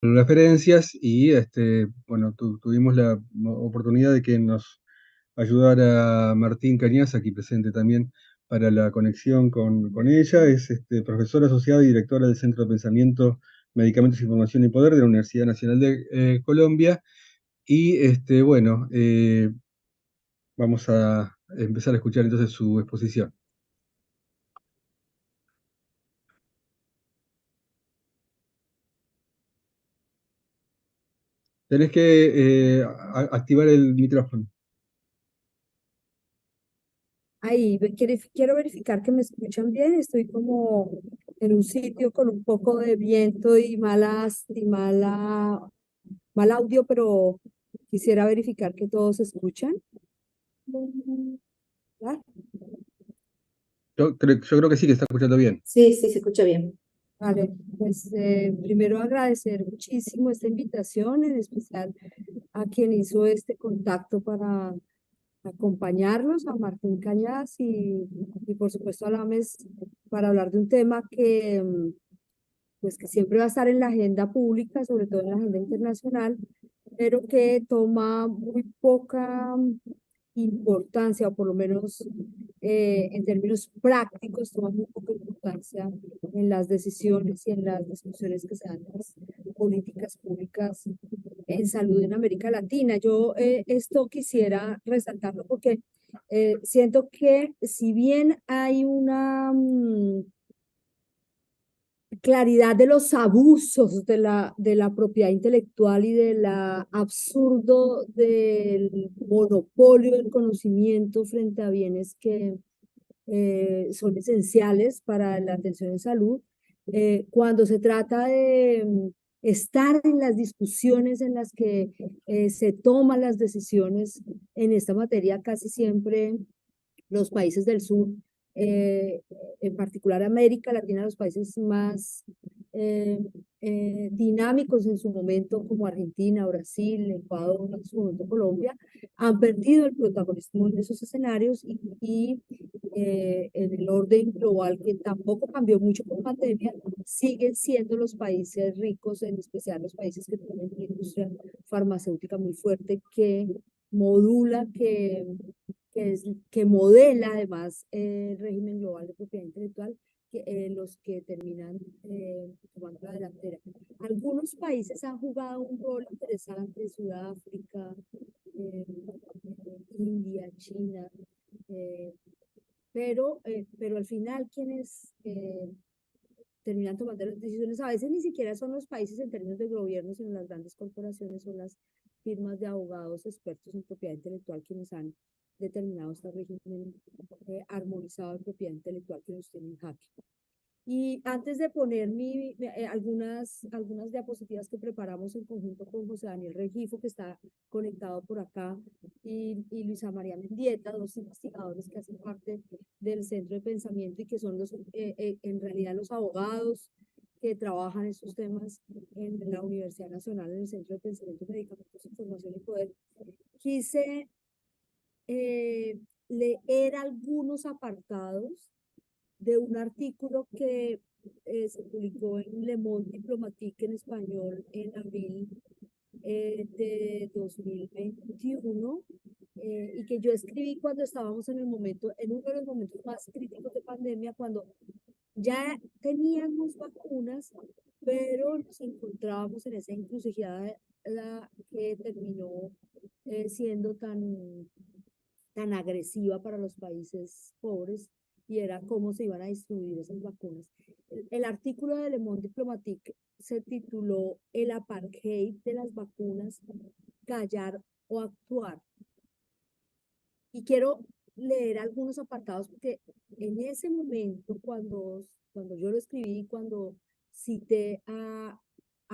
referencias y bueno, tuvimos la oportunidad de que nos ayudara Martín Cañas, aquí presente también, para la conexión con ella. Es profesora asociada y directora del Centro de Pensamiento, Medicamentos, Información y Poder de la Universidad Nacional de Colombia. Y bueno, vamos a empezar a escuchar entonces su exposición. Tenés que activar el micrófono. Ahí, quiero verificar que me escuchan bien. Estoy como en un sitio con un poco de viento y mal audio, pero quisiera verificar que todos escuchan. ¿Ah? Yo creo que sí que está escuchando bien. Sí, sí, se escucha bien. Vale, pues primero agradecer muchísimo esta invitación, en especial a quien hizo este contacto para acompañarlos, a Martín Cañas y por supuesto a Lames, para hablar de un tema que, pues, que siempre va a estar en la agenda pública, sobre todo en la agenda internacional, pero que toma muy poca importancia, o por lo menos en términos prácticos, toma muy poca importancia en las decisiones y en las discusiones que se dan en las políticas públicas en salud en América Latina. Yo esto quisiera resaltarlo porque siento que si bien hay una claridad de los abusos de la propiedad intelectual y del absurdo del monopolio del conocimiento frente a bienes que son esenciales para la atención en salud. Cuando se trata de estar en las discusiones en las que se toman las decisiones en esta materia, casi siempre los países del sur, eh, en particular América Latina, los países más eh, dinámicos en su momento, como Argentina, Brasil, Ecuador, en su momento Colombia, han perdido el protagonismo en esos escenarios y en el orden global, que tampoco cambió mucho con pandemia, siguen siendo los países ricos, en especial los países que tienen una industria farmacéutica muy fuerte que modula, que modela además el régimen global de propiedad intelectual, los que terminan tomando la delantera. Algunos países han jugado un rol interesante: Sudáfrica, eh, India, China, eh, pero al final quienes terminan tomando las decisiones a veces ni siquiera son los países en términos de gobierno, sino las grandes corporaciones o las firmas de abogados expertos en propiedad intelectual quienes han determinado este régimen armonizado de propiedad intelectual que nos tiene en jaque. Y antes de poner algunas diapositivas que preparamos en conjunto con José Daniel Regifo, que está conectado por acá, y Luisa María Mendieta, dos investigadores que hacen parte del Centro de Pensamiento y que son en realidad los abogados que trabajan estos temas en la Universidad Nacional, en el Centro de Pensamiento, Medicamentos, Información y Poder, quise leer algunos apartados de un artículo que se publicó en Le Monde Diplomatique en español en abril de 2021, y que yo escribí cuando estábamos en el momento, en uno de los momentos más críticos de pandemia, cuando ya teníamos vacunas, pero nos encontrábamos en esa encrucijada que terminó siendo tan agresiva para los países pobres, y era cómo se iban a distribuir esas vacunas. El artículo de Le Monde Diplomatique se tituló El apartheid de las vacunas, callar o actuar. Y quiero leer algunos apartados porque en ese momento, cuando yo lo escribí, cuando cité a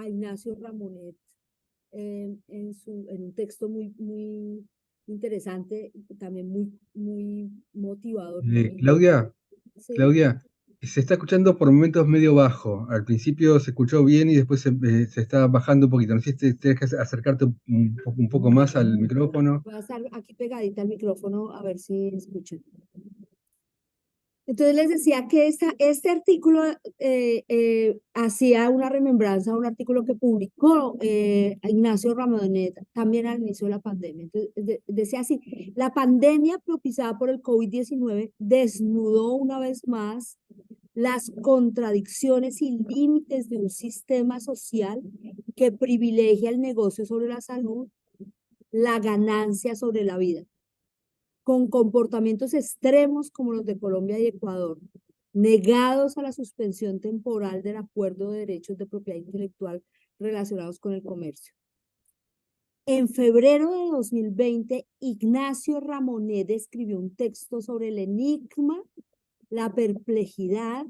Ignacio Ramonet en un texto muy interesante, también muy motivador. Claudia, Sí, Claudia, se está escuchando por momentos medio bajo. Al principio se escuchó bien y después se está bajando un poquito. No sé si tienes que acercarte un poco más al micrófono. voy a estar aquí pegadita al micrófono a ver si escuchan. Entonces les decía que este artículo hacía una remembranza a un artículo que publicó Ignacio Ramonet también al inicio de la pandemia. Entonces, decía así, la pandemia propiciada por el COVID-19 desnudó una vez más las contradicciones y límites de un sistema social que privilegia el negocio sobre la salud, la ganancia sobre la vida, con comportamientos extremos como los de Colombia y Ecuador, negados a la suspensión temporal del acuerdo de derechos de propiedad intelectual relacionados con el comercio. En febrero de 2020, Ignacio Ramonet escribió un texto sobre el enigma, la perplejidad,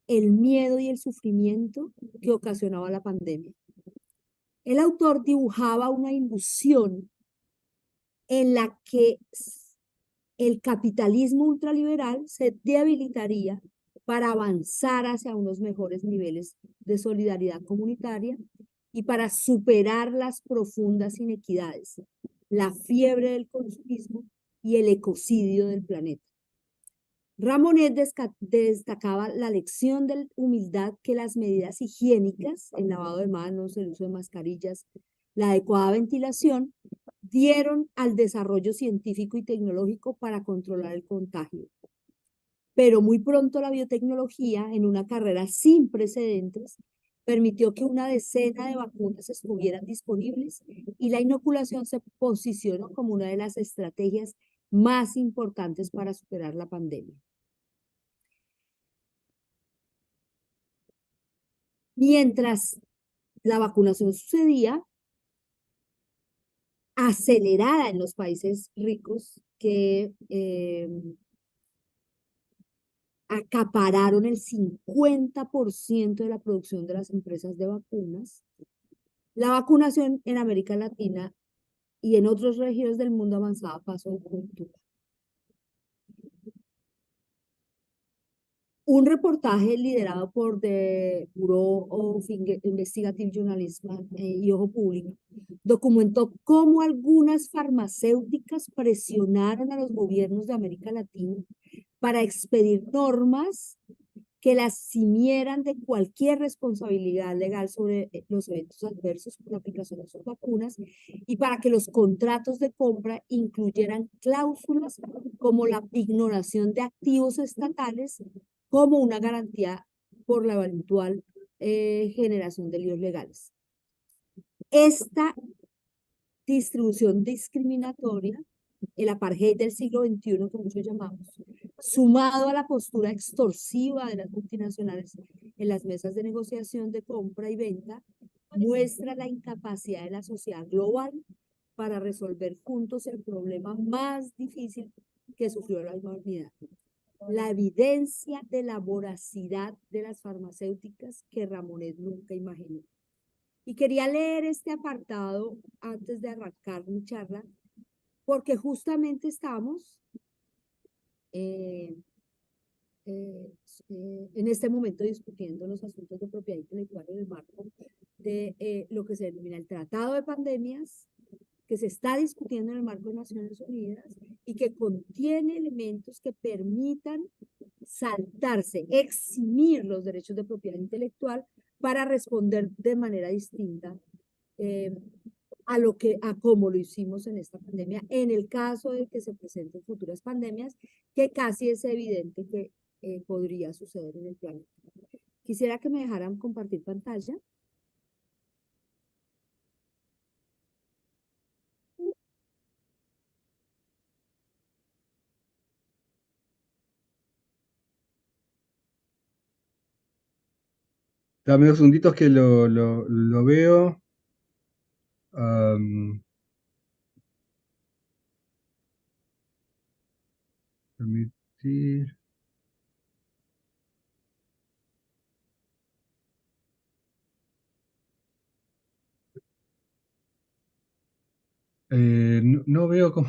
el miedo y el sufrimiento que ocasionaba la pandemia. El autor dibujaba una ilusión en la que el capitalismo ultraliberal se debilitaría para avanzar hacia unos mejores niveles de solidaridad comunitaria y para superar las profundas inequidades, la fiebre del consumismo y el ecocidio del planeta. Ramonet destacaba la lección de humildad que las medidas higiénicas, el lavado de manos, el uso de mascarillas, la adecuada ventilación, dieron al desarrollo científico y tecnológico para controlar el contagio. Pero muy pronto la biotecnología, en una carrera sin precedentes, permitió que una decena de vacunas estuvieran disponibles y la inoculación se posicionó como una de las estrategias más importantes para superar la pandemia. Mientras la vacunación sucedía, acelerada en los países ricos que acapararon el 50% de la producción de las empresas de vacunas, la vacunación en América Latina y en otras regiones del mundo avanzaba a paso de tortuga. Un reportaje liderado por The Bureau of Investigative Journalism y Ojo Público documentó cómo algunas farmacéuticas presionaron a los gobiernos de América Latina para expedir normas que las cimieran de cualquier responsabilidad legal sobre los eventos adversos por la aplicación de sus vacunas y para que los contratos de compra incluyeran cláusulas como la ignoración de activos estatales como una garantía por la eventual generación de líos legales. Esta distribución discriminatoria, el apartheid del siglo XXI, que muchos llamamos, sumado a la postura extorsiva de las multinacionales en las mesas de negociación de compra y venta, muestra la incapacidad de la sociedad global para resolver juntos el problema más difícil que sufrió la humanidad. La evidencia de la voracidad de las farmacéuticas que Ramonet nunca imaginó. Y quería leer este apartado antes de arrancar mi charla, porque justamente estamos en este momento discutiendo los asuntos de propiedad intelectual en el marco de lo que se denomina el Tratado de Pandemias, que se está discutiendo en el marco de Naciones Unidas y que contiene elementos que permitan saltarse, eximir los derechos de propiedad intelectual para responder de manera distinta a cómo lo hicimos en esta pandemia, en el caso de que se presenten futuras pandemias, que casi es evidente que podría suceder en el planeta. Quisiera que me dejaran compartir pantalla. Dame 2 segunditos que lo veo. Am, permitir. No veo cómo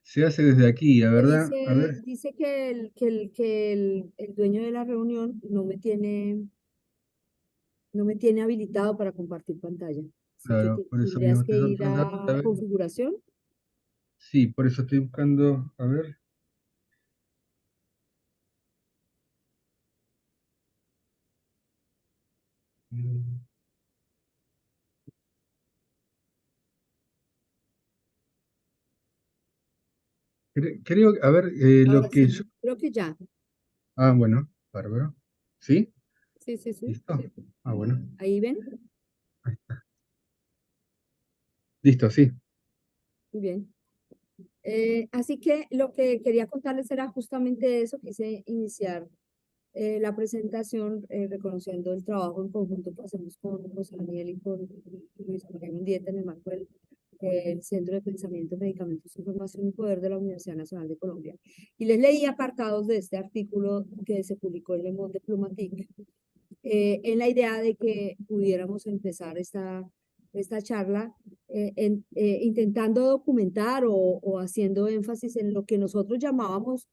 se hace desde aquí, la Que verdad. A ver, dice que el dueño de la reunión no me tiene habilitado para compartir pantalla. Así que claro, por eso tendrías mismo que estoy ir tratando de a ver. configuración. Sí, por eso estoy buscando. A ver. Creo, a ver, lo Ahora que sí, yo... creo que ya. Ah, bueno, bárbaro. ¿Sí? Sí, sí, sí. ¿Listo? Ah, bueno. Ahí ven. Ahí está. Listo, sí. Muy bien. Así que lo que quería contarles era justamente eso. Quise iniciar la presentación reconociendo el trabajo en conjunto que hacemos con José Daniel y con Luis María Mendieta en el marco del Centro de Pensamiento, Medicamentos, Información y Poder de la Universidad Nacional de Colombia. Y les leí apartados de este artículo que se publicó en Le Monde Diplomatique, en la idea de que pudiéramos empezar esta charla intentando documentar o haciendo énfasis en lo que nosotros llamábamos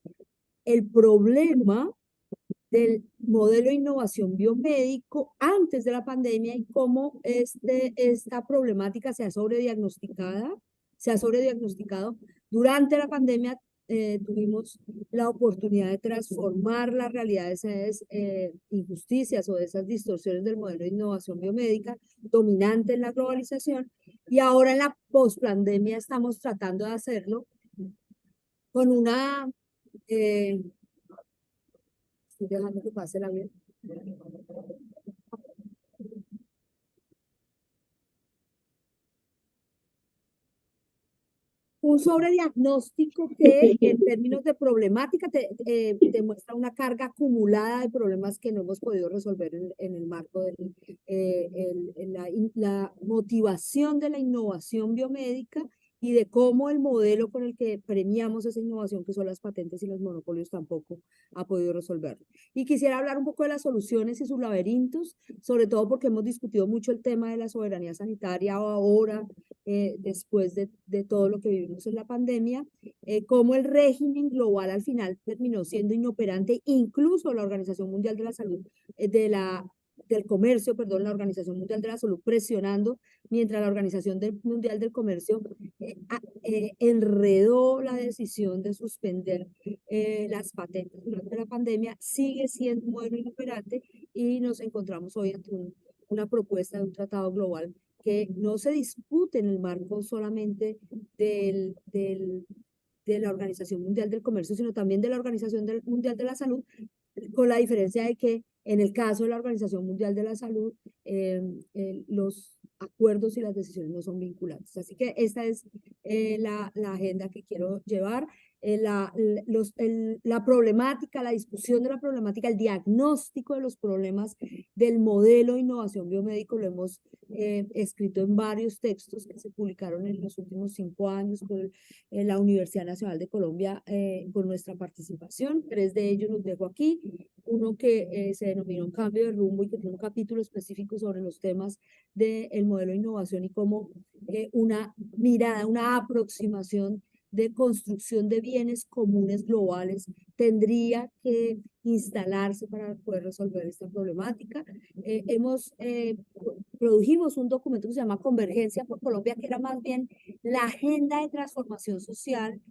el problema del modelo de innovación biomédico antes de la pandemia y cómo esta problemática se ha sobrediagnosticado. Durante la pandemia tuvimos la oportunidad de transformar la realidad de esas injusticias o de esas distorsiones del modelo de innovación biomédica dominante en la globalización, y ahora en la pospandemia estamos tratando de hacerlo con una estoy dejando que pase el avión. Un sobrediagnóstico que en términos de problemática te muestra una carga acumulada de problemas que no hemos podido resolver en el marco de la motivación de la innovación biomédica y de cómo el modelo con el que premiamos esa innovación, que son las patentes y los monopolios, tampoco ha podido resolverlo. Y quisiera hablar un poco de las soluciones y sus laberintos, sobre todo porque hemos discutido mucho el tema de la soberanía sanitaria ahora, después de todo lo que vivimos en la pandemia, cómo el régimen global al final terminó siendo inoperante, incluso la Organización Mundial de la Salud, del Comercio, perdón, la Organización Mundial de la Salud presionando, mientras la Mundial del Comercio enredó la decisión de suspender las patentes durante la pandemia, sigue siendo un modelo inoperante y nos encontramos hoy ante una propuesta de un tratado global que no se discute en el marco solamente de la Organización Mundial del Comercio, sino también de la Mundial de la Salud, con la diferencia de que en el caso de la Organización Mundial de la Salud, los acuerdos y las decisiones no son vinculantes. Así que esta es la agenda que quiero llevar. La problemática, la discusión de la problemática, el diagnóstico de los problemas del modelo de innovación biomédico lo hemos escrito en varios textos que se publicaron en los últimos 5 años por la Universidad Nacional de Colombia con nuestra participación. 3 de ellos los dejo aquí. Uno que se denominó Un cambio de rumbo y que tiene un capítulo específico sobre los temas del modelo de innovación y cómo una mirada, una aproximación de construcción de bienes comunes globales tendría que instalarse para poder resolver esta problemática. Produjimos un documento que se llama Convergencia por Colombia, que era más bien la agenda de transformación social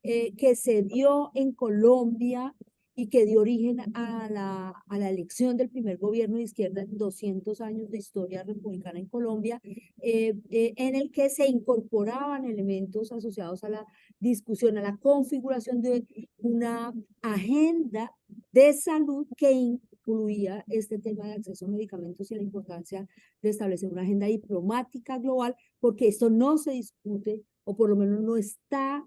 que se dio en Colombia y que dio origen a la elección del primer gobierno de izquierda en 200 años de historia republicana en Colombia, en el que se incorporaban elementos asociados a la discusión, a la configuración de una agenda de salud que incluía este tema de acceso a medicamentos y la importancia de establecer una agenda diplomática global, porque esto no se discute, o por lo menos no está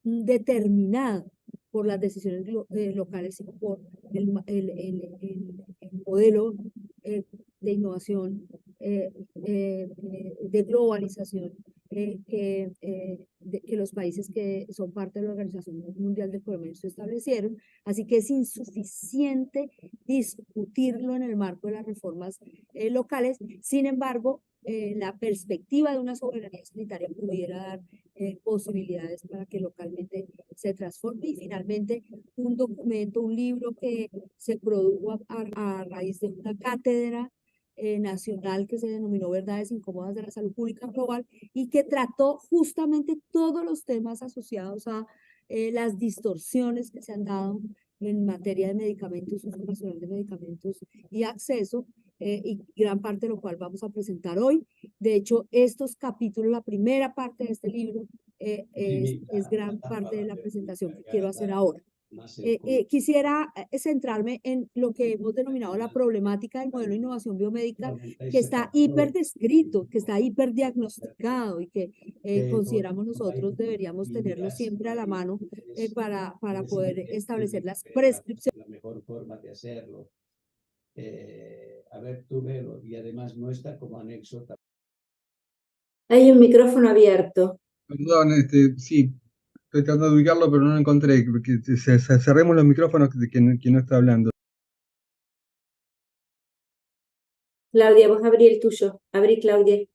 determinado por las decisiones locales y por el modelo de innovación, de globalización que los países que son parte de la Organización Mundial del Comercio establecieron. Así que es insuficiente discutirlo en el marco de las reformas locales. Sin embargo, la perspectiva de una soberanía sanitaria pudiera dar posibilidades para que localmente se transforme. Y finalmente, un documento, un libro que se produjo a raíz de una cátedra nacional que se denominó Verdades Incómodas de la Salud Pública Global y que trató justamente todos los temas asociados a las distorsiones que se han dado en materia de medicamentos, uso racional de medicamentos y acceso, y gran parte de lo cual vamos a presentar hoy. De hecho, estos capítulos, la primera parte de este libro, es gran parte de la presentación que quiero hacer ahora. Quisiera centrarme en lo que hemos denominado la problemática del modelo de innovación biomédica, que está hiperdescrito, que está hiperdiagnosticado y que consideramos nosotros deberíamos tenerlo siempre a la mano para poder establecer las prescripciones. La mejor forma de hacerlo. A ver, tú velo, y además muestra como anexo. Hay un micrófono abierto. Perdón, sí, estoy tratando de ubicarlo, pero no lo encontré. Cerremos los micrófonos de quien no está hablando. Claudia, vos abrí el tuyo. Abrí, Claudia.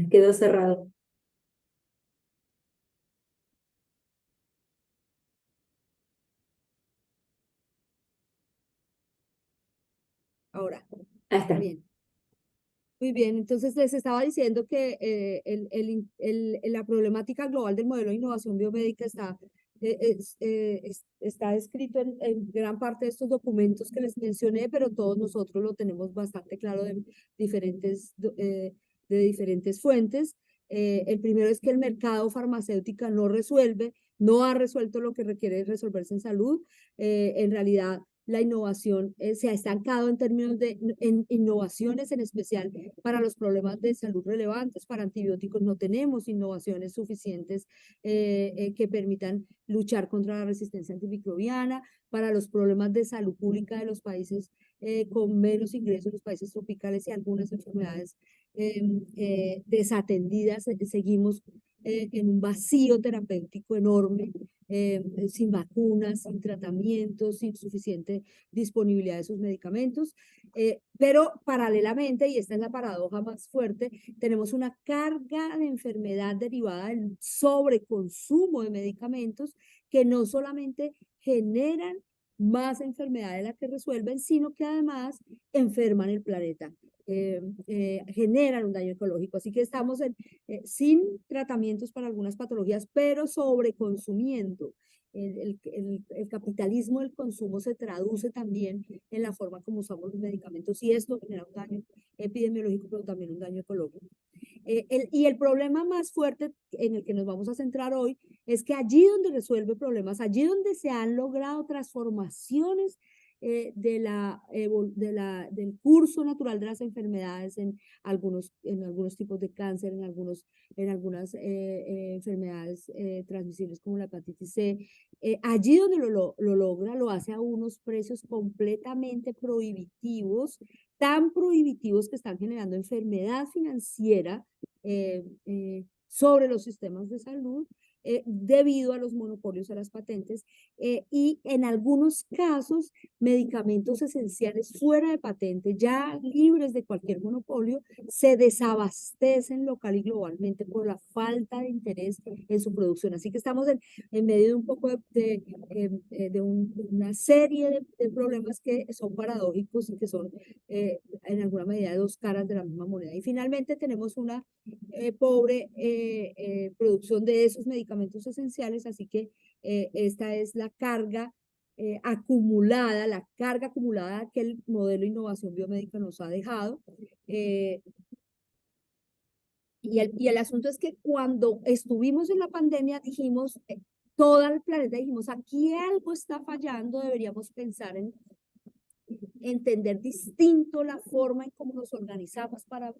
Quedó cerrado. Ahora, Ahí está. bien. Muy bien, entonces les estaba diciendo que la problemática global del modelo de innovación biomédica está descrito en gran parte de estos documentos que les mencioné, pero todos nosotros lo tenemos bastante claro de diferentes fuentes. El primero es que el mercado farmacéutico no ha resuelto lo que requiere resolverse en salud. En realidad, la innovación se ha estancado en términos de innovaciones, en especial para los problemas de salud relevantes. Para antibióticos no tenemos innovaciones suficientes que permitan luchar contra la resistencia antimicrobiana. Para los problemas de salud pública de los países con menos ingresos, los países tropicales y algunas enfermedades desatendidas, seguimos en un vacío terapéutico enorme, sin vacunas, sin tratamientos, sin suficiente disponibilidad de sus medicamentos. Pero paralelamente, y esta es la paradoja más fuerte, tenemos una carga de enfermedad derivada del sobreconsumo de medicamentos que no solamente generan más enfermedad de la que resuelven, sino que además enferman el planeta. Generan un daño ecológico. Así que estamos sin tratamientos para algunas patologías, pero sobreconsumiendo. El capitalismo del consumo se traduce también en la forma como usamos los medicamentos y esto genera un daño epidemiológico, pero también un daño ecológico. Y el problema más fuerte en el que nos vamos a centrar hoy es que allí donde resuelve problemas, allí donde se han logrado transformaciones del curso natural de las enfermedades en algunos tipos de cáncer, en algunas enfermedades transmisibles como la hepatitis C. Allí donde lo logra, lo hace a unos precios completamente prohibitivos, tan prohibitivos que están generando enfermedad financiera sobre los sistemas de salud debido a los monopolios a las patentes y en algunos casos medicamentos esenciales fuera de patente, ya libres de cualquier monopolio, se desabastecen local y globalmente por la falta de interés en su producción. Así que estamos en medio de un poco una serie de problemas que son paradójicos y que son en alguna medida dos caras de la misma moneda. Y finalmente tenemos una pobre producción de esos medicamentos esenciales, así que esta es la carga acumulada que el modelo de innovación biomédica nos ha dejado. Y el asunto es que cuando estuvimos en la pandemia dijimos, todo el planeta dijimos, aquí algo está fallando, deberíamos pensar en entender distinto la forma en cómo nos organizamos para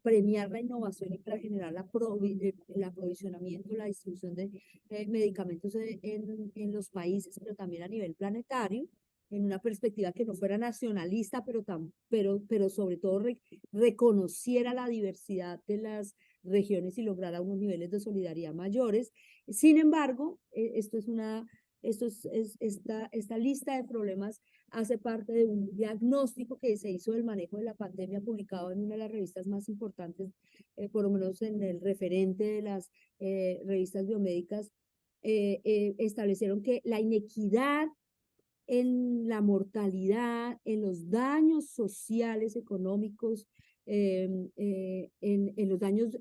premiar la innovación y para generar el aprovisionamiento, la distribución de medicamentos en los países, pero también a nivel planetario, en una perspectiva que no fuera nacionalista, pero sobre todo reconociera la diversidad de las regiones y lograra unos niveles de solidaridad mayores. Sin embargo, esta lista de problemas hace parte de un diagnóstico que se hizo del manejo de la pandemia publicado en una de las revistas más importantes, por lo menos en el referente de las revistas biomédicas, establecieron que la inequidad en la mortalidad, en los daños sociales, económicos, en los daños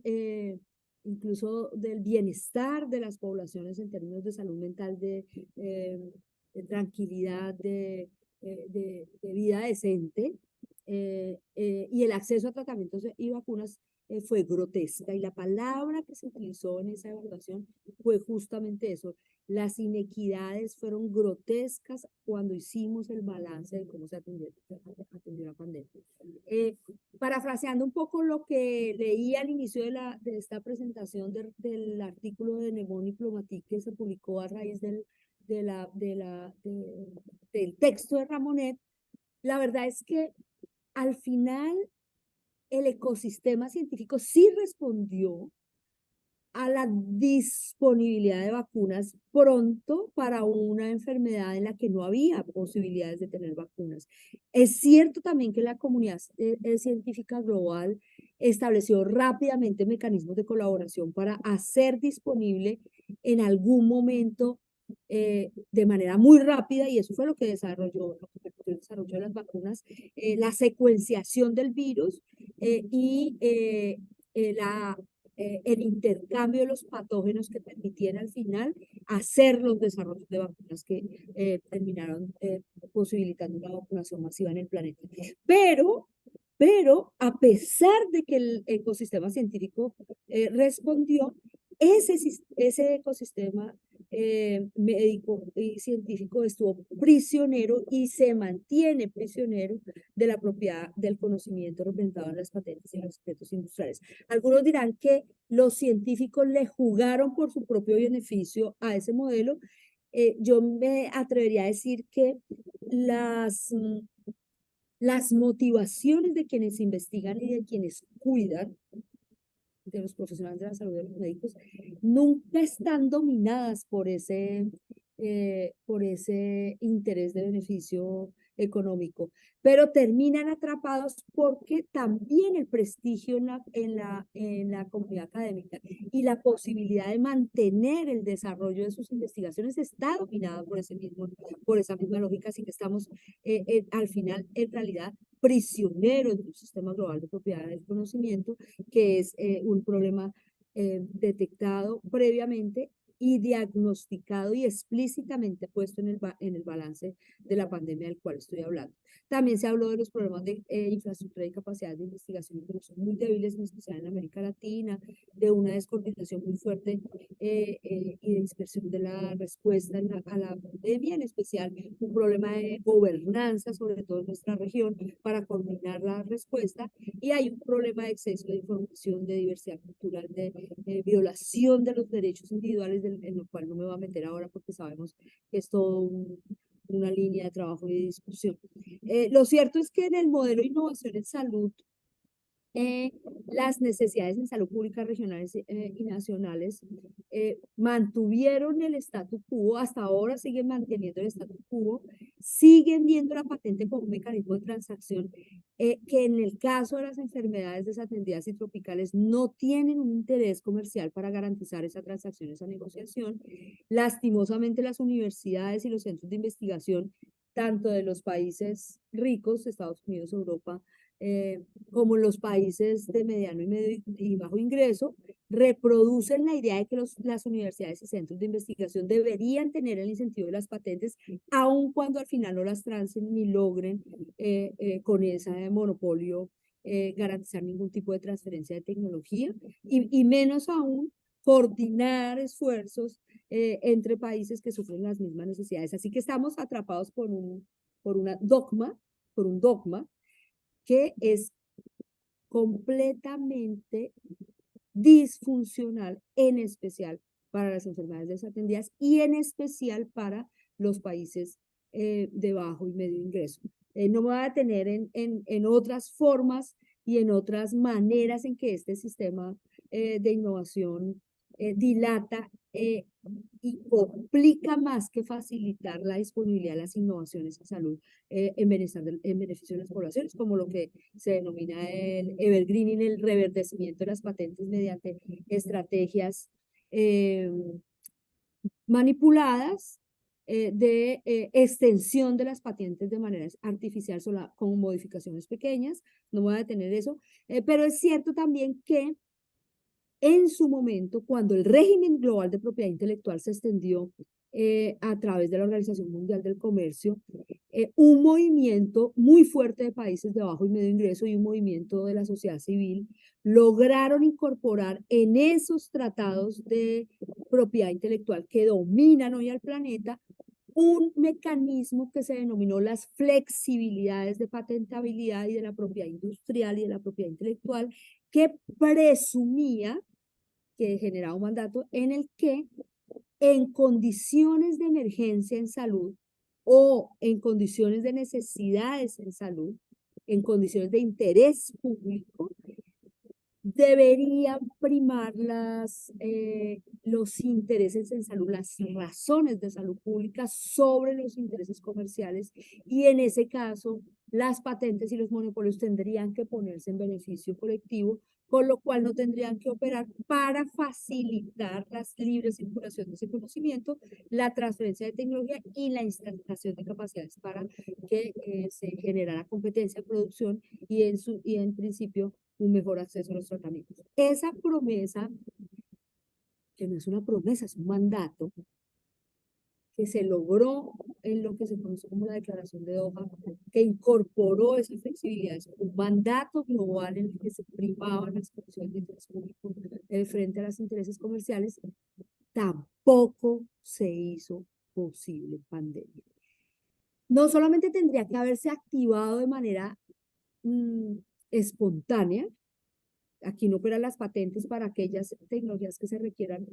incluso del bienestar de las poblaciones en términos de salud mental, de tranquilidad, de vida decente y el acceso a tratamientos y vacunas fue grotesca, y la palabra que se utilizó en esa evaluación fue justamente eso. Las inequidades fueron grotescas cuando hicimos el balance de cómo se atendió la pandemia. Parafraseando un poco lo que leí al inicio de esta presentación del artículo de Le Monde Diplomatique que se publicó a raíz del texto de Ramonet, la verdad es que al final el ecosistema científico sí respondió a la disponibilidad de vacunas pronto para una enfermedad en la que no había posibilidades de tener vacunas. Es cierto también que la comunidad científica global estableció rápidamente mecanismos de colaboración para hacer disponible en algún momento de manera muy rápida, y eso fue lo que desarrolló, el desarrollo de las vacunas, la secuenciación del virus y el intercambio de los patógenos que permitiera al final hacer los desarrollos de vacunas que terminaron posibilitando una vacunación masiva en el planeta. Pero a pesar de que el ecosistema científico respondió, ese ecosistema médico y científico estuvo prisionero y se mantiene prisionero de la propiedad del conocimiento representado en las patentes y en los secretos industriales. Algunos dirán que los científicos le jugaron por su propio beneficio a ese modelo. Yo me atrevería a decir que las motivaciones de quienes investigan y de quienes cuidan, de los profesionales de la salud, de los médicos, nunca están dominadas por ese interés de beneficio económico, pero terminan atrapados porque también el prestigio en la comunidad académica y la posibilidad de mantener el desarrollo de sus investigaciones está dominada por esa misma lógica, así que estamos al final, en realidad, prisioneros de un sistema global de propiedad del conocimiento, que es un problema detectado previamente y diagnosticado y explícitamente puesto en el balance de la pandemia del cual estoy hablando. También se habló de los problemas de infraestructura y capacidad de investigación y producción muy débiles, en especial en América Latina, de una descoordinación muy fuerte y de dispersión de la respuesta a la pandemia, en especial un problema de gobernanza, sobre todo en nuestra región, para coordinar la respuesta, y hay un problema de exceso de información, de diversidad cultural, de violación de los derechos individuales, en lo cual no me voy a meter ahora porque sabemos que es todo una línea de trabajo y de discusión. Lo cierto es que en el modelo de innovación en salud, las necesidades en salud pública regionales y nacionales mantuvieron el statu quo, hasta ahora siguen manteniendo el statu quo, siguen viendo la patente como un mecanismo de transacción que en el caso de las enfermedades desatendidas y tropicales no tienen un interés comercial para garantizar esa transacción, esa negociación. Lastimosamente, las universidades y los centros de investigación, tanto de los países ricos, Estados Unidos, Europa, como los países de mediano y bajo ingreso, reproducen la idea de que las universidades y centros de investigación deberían tener el incentivo de las patentes, aun cuando al final no las trancen ni logren con ese monopolio garantizar ningún tipo de transferencia de tecnología, y menos aún coordinar esfuerzos entre países que sufren las mismas necesidades. Así que estamos atrapados por un dogma que es completamente disfuncional, en especial para las enfermedades desatendidas y en especial para los países de bajo y medio ingreso. No me voy a detener en otras formas y en otras maneras en que este sistema de innovación dilata y complica más que facilitar la disponibilidad de las innovaciones en salud en beneficio de las poblaciones, como lo que se denomina el evergreening, el reverdecimiento de las patentes mediante estrategias manipuladas de extensión de las patentes de manera artificial con modificaciones pequeñas. No voy a detener eso, pero es cierto también que en su momento, cuando el régimen global de propiedad intelectual se extendió a través de la Organización Mundial del Comercio, un movimiento muy fuerte de países de bajo y medio ingreso y un movimiento de la sociedad civil lograron incorporar en esos tratados de propiedad intelectual que dominan hoy al planeta un mecanismo que se denominó las flexibilidades de patentabilidad y de la propiedad industrial y de la propiedad intelectual, que presumía que generaba un mandato en el que en condiciones de emergencia en salud o en condiciones de necesidades en salud, en condiciones de interés público, deberían primar los intereses en salud, las razones de salud pública sobre los intereses comerciales, y en ese caso las patentes y los monopolios tendrían que ponerse en beneficio colectivo, con lo cual no tendrían que operar para facilitar la libre circulación de ese conocimiento, la transferencia de tecnología y la instalación de capacidades para que se generara competencia, producción y en principio un mejor acceso a los tratamientos. Esa promesa, que no es una promesa, es un mandato, que se logró en lo que se conoce como la Declaración de Doha, que incorporó esas flexibilidades, un mandato global en el que se primaban las condiciones de interés público frente a los intereses comerciales, tampoco se hizo posible en pandemia. No solamente tendría que haberse activado de manera espontánea. Aquí no operan las patentes para aquellas tecnologías que se requieran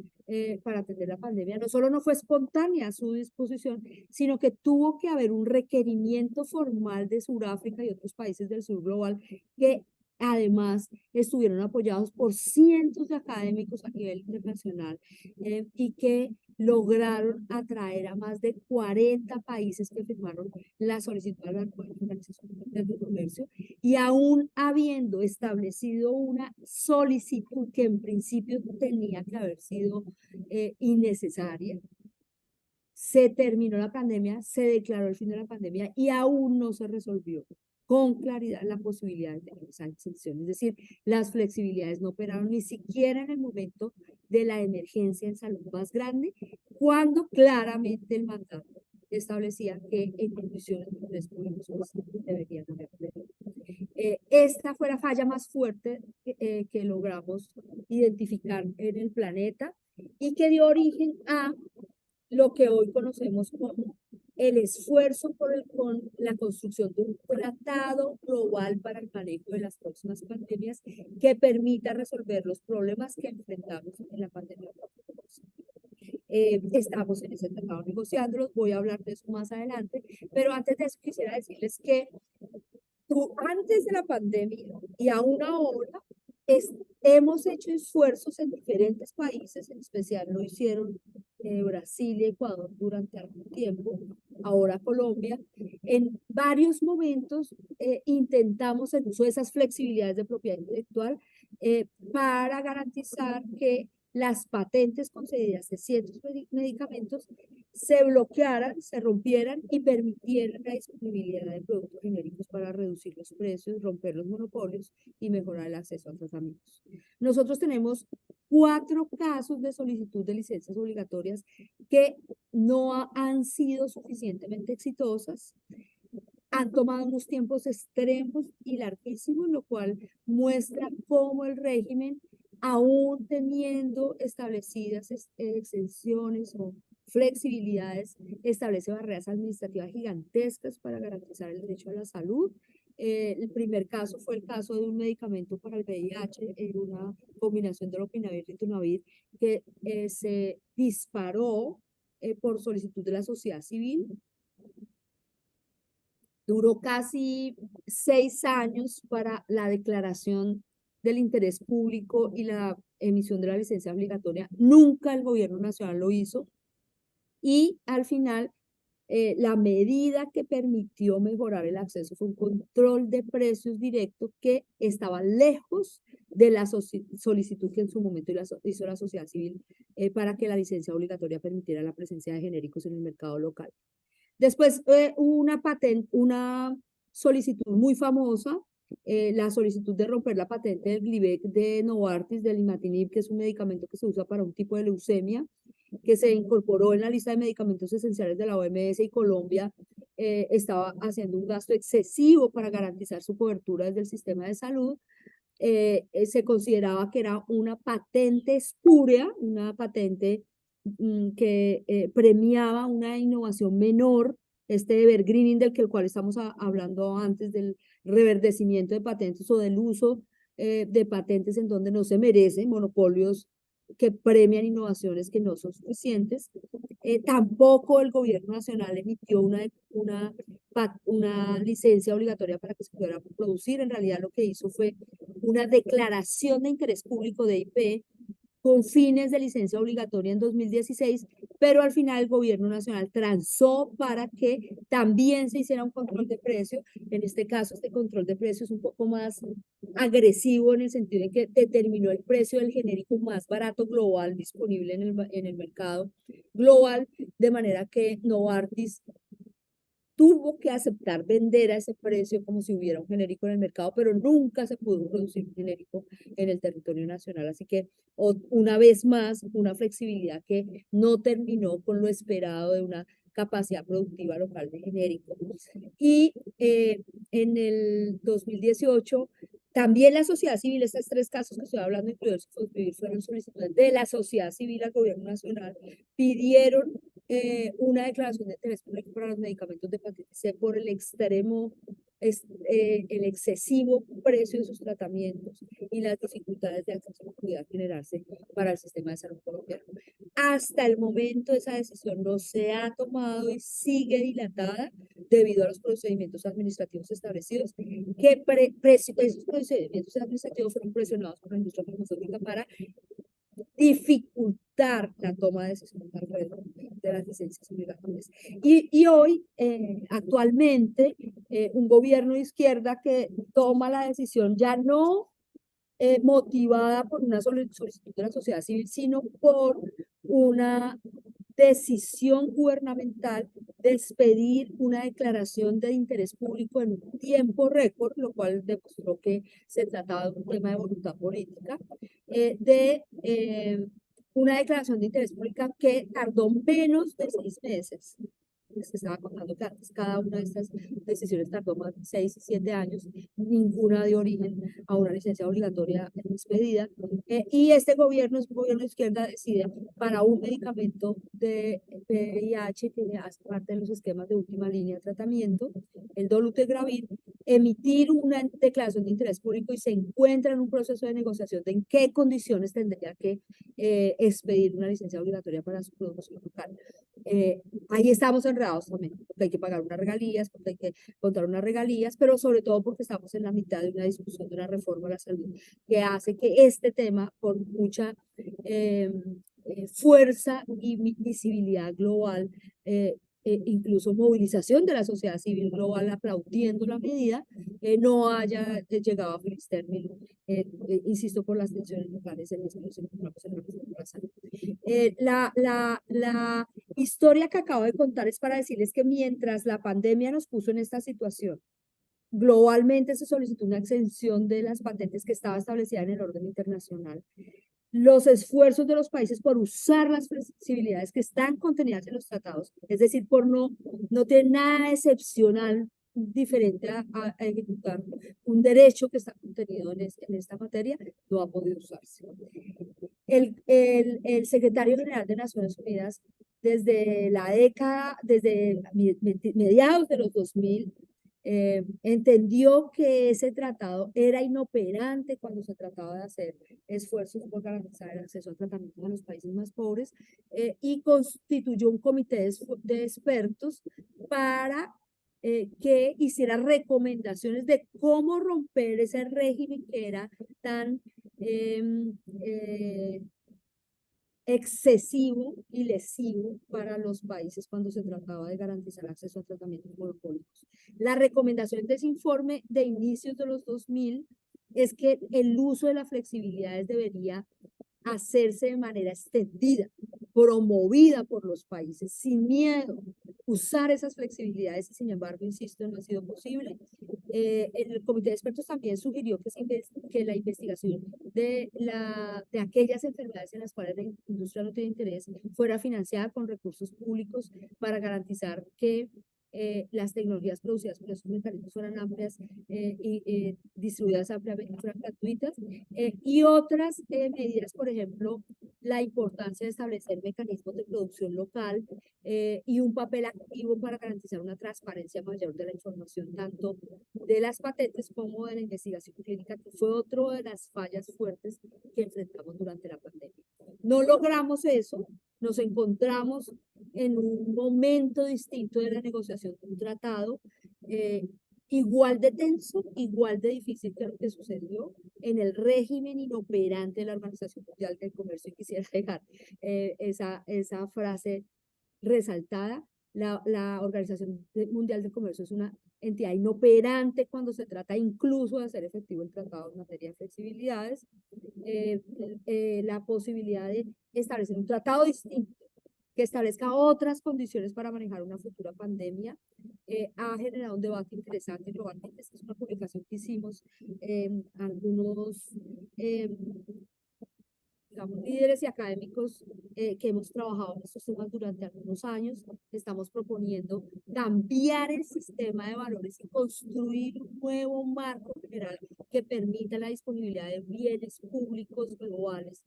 para atender la pandemia. No solo no fue espontánea su disposición, sino que tuvo que haber un requerimiento formal de Sudáfrica y otros países del sur global que además estuvieron apoyados por cientos de académicos a nivel internacional y que lograron atraer a más de 40 países que firmaron la solicitud a la Organización Mundial del Comercio, y aún habiendo establecido una solicitud que en principio tenía que haber sido innecesaria, se terminó la pandemia, se declaró el fin de la pandemia y aún no se resolvió con claridad la posibilidad de tener esa exención. Es decir, las flexibilidades no operaron ni siquiera en el momento de la emergencia en salud más grande, cuando claramente el mandato establecía que en condiciones de interés público deberían haber. Esta fue la falla más fuerte que logramos identificar en el planeta y que dio origen a lo que hoy conocemos como el esfuerzo con la construcción de un tratado global para el manejo de las próximas pandemias que permita resolver los problemas que enfrentamos en la pandemia. Estamos en ese tratado negociándolos, voy a hablar de eso más adelante, pero antes de eso quisiera decirles que antes de la pandemia y aún ahora hemos hecho esfuerzos en diferentes países, en especial lo hicieron Brasil y Ecuador durante algún tiempo, ahora Colombia. En varios momentos intentamos el uso de esas flexibilidades de propiedad intelectual para garantizar que las patentes concedidas de ciertos medicamentos se bloquearan, se rompieran y permitieran la disponibilidad de productos genéricos para reducir los precios, romper los monopolios y mejorar el acceso a tratamientos. Nosotros tenemos 4 casos de solicitud de licencias obligatorias que no han sido suficientemente exitosas, han tomado unos tiempos extremos y larguísimos, lo cual muestra cómo el régimen, aún teniendo establecidas exenciones o flexibilidades, establece barreras administrativas gigantescas para garantizar el derecho a la salud. El primer caso fue el caso de un medicamento para el VIH, en una combinación de lopinavir y ritonavir, que se disparó por solicitud de la sociedad civil. Duró casi 6 años para la declaración del interés público y la emisión de la licencia obligatoria. Nunca el gobierno nacional lo hizo. Y al final, la medida que permitió mejorar el acceso fue un control de precios directo que estaba lejos de la solicitud que en su momento hizo la sociedad civil para que la licencia obligatoria permitiera la presencia de genéricos en el mercado local. Después hubo una solicitud muy famosa, la solicitud de romper la patente del Glivec de Novartis, del imatinib, que es un medicamento que se usa para un tipo de leucemia, que se incorporó en la lista de medicamentos esenciales de la OMS, y Colombia estaba haciendo un gasto excesivo para garantizar su cobertura desde el sistema de salud. Se consideraba que era una patente espuria, una patente que premiaba una innovación menor, este evergreening del cual estamos hablando antes, del reverdecimiento de patentes o del uso de patentes en donde no se merecen, monopolios que premian innovaciones que no son suficientes. Tampoco el gobierno nacional emitió una licencia obligatoria para que se pudiera producir. En realidad lo que hizo fue una declaración de interés público de IP con fines de licencia obligatoria en 2016, pero al final el gobierno nacional transó para que también se hiciera un control de precio. En este caso, este control de precio es un poco más agresivo en el sentido de que determinó el precio del genérico más barato global disponible en el mercado global, de manera que Novartis tuvo que aceptar vender a ese precio como si hubiera un genérico en el mercado, pero nunca se pudo producir un genérico en el territorio nacional. Así que una vez más, una flexibilidad que no terminó con lo esperado de una capacidad productiva local de genérico. Y en el 2018, también la sociedad civil, estos 3 casos que estoy hablando, incluidos fueron solicitudes de la sociedad civil al gobierno nacional, pidieron una declaración de interés público para los medicamentos de hepatitis C por el excesivo precio de sus tratamientos y las dificultades de acceso que pudiera generarse para el sistema de salud colombiano. Hasta el momento esa decisión no se ha tomado y sigue dilatada debido a los procedimientos administrativos establecidos, que esos procedimientos administrativos fueron presionados por la industria farmacéutica para dificultar la toma de decisiones alrededor de las licencias obligatorias. Y hoy, actualmente, un gobierno de izquierda que toma la decisión ya no motivada por una solicitud de la sociedad civil, sino por una decisión gubernamental de expedir una declaración de interés público en un tiempo récord, lo cual demostró que se trataba de un tema de voluntad política, una declaración de interés público que tardó menos de 6 meses. Les estaba contando que antes cada una de estas decisiones tardó más de 6 y 7 años, ninguna dio origen a una licencia obligatoria expedida. Y este gobierno es un gobierno de izquierda, decide para un medicamento de VIH que hace parte de los esquemas de última línea de tratamiento, el dolutegravir, emitir una declaración de interés público y se encuentra en un proceso de negociación de en qué condiciones tendría que expedir una licencia obligatoria para su producción local. Ahí estamos enredados también, porque hay que pagar unas regalías, porque hay que contar unas regalías, pero sobre todo porque estamos en la mitad de una discusión de una reforma a la salud que hace que este tema, por mucha fuerza y visibilidad global, incluso movilización de la sociedad civil global aplaudiendo la medida, no haya llegado a feliz término, insisto, por las tensiones locales en las que nos encontramos en la reforma a la salud. La historia que acabo de contar es para decirles que mientras la pandemia nos puso en esta situación, globalmente se solicitó una exención de las patentes que estaba establecida en el orden internacional. Los esfuerzos de los países por usar las flexibilidades que están contenidas en los tratados, es decir, por no tener nada excepcional diferente a ejecutar un derecho que está contenido en esta materia, no ha podido usarse. El secretario general de Naciones Unidas, desde mediados de los 2000, entendió que ese tratado era inoperante cuando se trataba de hacer esfuerzos por garantizar el acceso al tratamiento a los países más pobres, y constituyó un comité de expertos para que hiciera recomendaciones de cómo romper ese régimen que era tan excesivo y lesivo para los países cuando se trataba de garantizar acceso a tratamientos monopólicos. La recomendación de ese informe de inicios de los 2000 es que el uso de las flexibilidades debería hacerse de manera extendida, promovida por los países, sin miedo, usar esas flexibilidades, y sin embargo, insisto, no ha sido posible. El comité de expertos también sugirió que la investigación de aquellas enfermedades en las cuales la industria no tiene interés fuera financiada con recursos públicos para garantizar que las tecnologías producidas por esos mecanismos fueran amplias y distribuidas ampliamente, fueran gratuitas, y otras medidas, por ejemplo, la importancia de establecer mecanismos de producción local y un papel activo para garantizar una transparencia mayor de la información, tanto de las patentes como de la investigación clínica, que fue otra de las fallas fuertes que enfrentamos durante la pandemia. No logramos eso, nos encontramos en un momento distinto de la negociación de un tratado, igual de tenso, igual de difícil que lo que sucedió en el régimen inoperante de la Organización Mundial del Comercio, y quisiera dejar esa frase resaltada. La Organización Mundial del Comercio es una entidad inoperante cuando se trata incluso de hacer efectivo el tratado en materia de flexibilidades. La posibilidad de establecer un tratado distinto que establezca otras condiciones para manejar una futura pandemia, ha generado un debate interesante globalmente. Esta es una publicación que hicimos algunos digamos, líderes y académicos que hemos trabajado en estos temas durante algunos años. Estamos proponiendo cambiar el sistema de valores y construir un nuevo marco general que permita la disponibilidad de bienes públicos globales,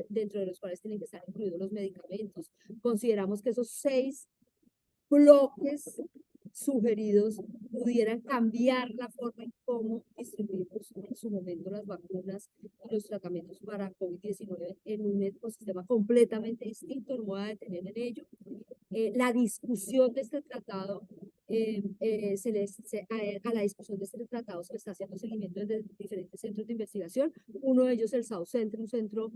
dentro de los cuales tienen que estar incluidos los medicamentos. Consideramos que esos 6 bloques sugeridos pudieran cambiar la forma en cómo distribuimos en su momento las vacunas y los tratamientos para COVID-19 en un ecosistema completamente distinto. No voy a detener en ello. La discusión de este tratado, a la discusión de este tratado se le está haciendo seguimiento desde diferentes centros de investigación. Uno de ellos, el South Center, un centro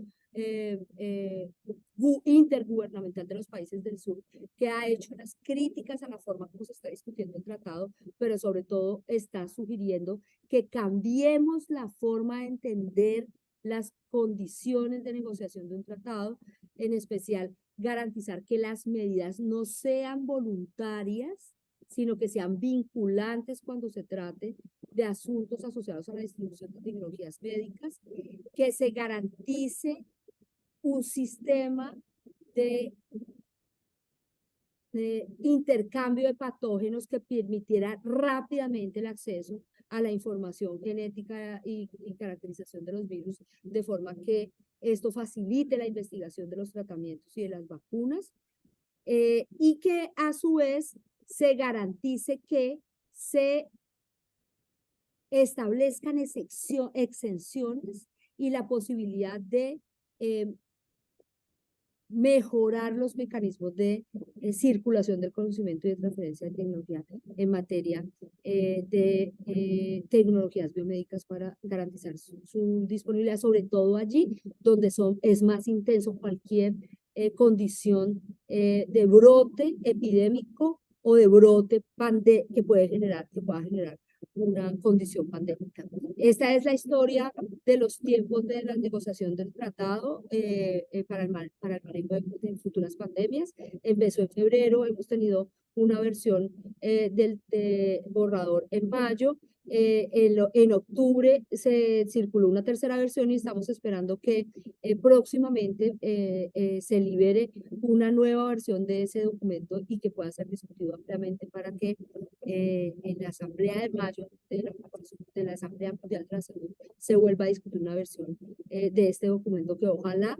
intergubernamental de los países del sur, que ha hecho unas críticas a la forma como se está discutiendo el tratado, pero sobre todo está sugiriendo que cambiemos la forma de entender las condiciones de negociación de un tratado, en especial garantizar que las medidas no sean voluntarias, sino que sean vinculantes cuando se trate de asuntos asociados a la distribución de tecnologías médicas, que se garantice un sistema de intercambio de patógenos que permitiera rápidamente el acceso a la información genética y caracterización de los virus, de forma que esto facilite la investigación de los tratamientos y de las vacunas, y que a su vez se garantice que se establezcan exenciones y la posibilidad de mejorar los mecanismos de circulación del conocimiento y de transferencia de tecnología en materia de tecnologías biomédicas para garantizar su disponibilidad, sobre todo allí donde es más intenso cualquier condición de brote epidémico o de brote que pueda generar una condición pandémica. Esta es la historia de los tiempos de la negociación del tratado para el manejo de futuras pandemias. Empezó en febrero, hemos tenido una versión del borrador en mayo. En octubre se circuló una tercera versión y estamos esperando que próximamente se libere una nueva versión de ese documento y que pueda ser discutido ampliamente para que en la Asamblea de mayo de la Asamblea Mundial de la Salud se vuelva a discutir una versión de este documento que ojalá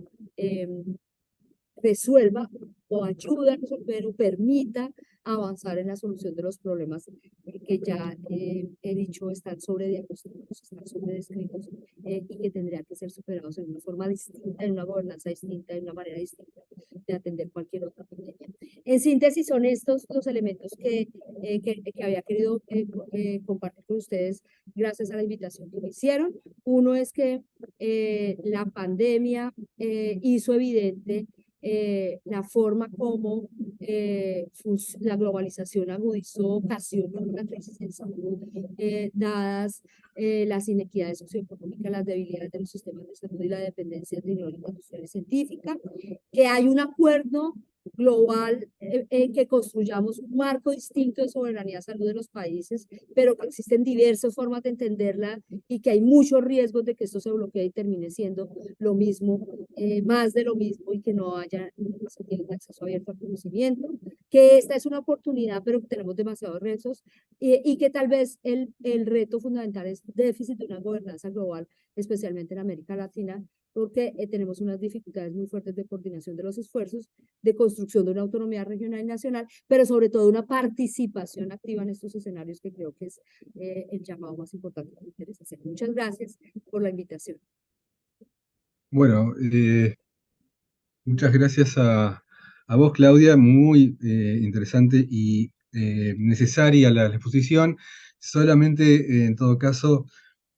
resuelva o ayude a resolver o permita avanzar en la solución de los problemas que ya he dicho están sobrediagnosticados, están sobredescritos y que tendrían que ser superados en una forma distinta, en una gobernanza distinta, en una manera distinta de atender cualquier otra pandemia. En síntesis, son estos los elementos que había querido compartir con ustedes gracias a la invitación que me hicieron. Uno es que la pandemia hizo evidente la forma como la globalización agudizó, ocasionó una crisis en salud, dadas las inequidades socioeconómicas, las debilidades de los sistemas de salud y la dependencia tecnológica, industrial y científica, que hay un acuerdo global en que construyamos un marco distinto de soberanía de salud de los países, pero que existen diversas formas de entenderla y que hay muchos riesgos de que esto se bloquee y termine siendo lo mismo, más de lo mismo, y que no haya un acceso abierto al conocimiento, que esta es una oportunidad, pero que tenemos demasiados retos, y que tal vez el reto fundamental es déficit de una gobernanza global, especialmente en América Latina, porque tenemos unas dificultades muy fuertes de coordinación de los esfuerzos, de construcción de una autonomía regional y nacional, pero sobre todo una participación activa en estos escenarios, que creo que es el llamado más importante que me interesa hacer. Muchas gracias por la invitación. Bueno, muchas gracias a vos, Claudia, muy interesante y necesaria la exposición. Solamente, en todo caso,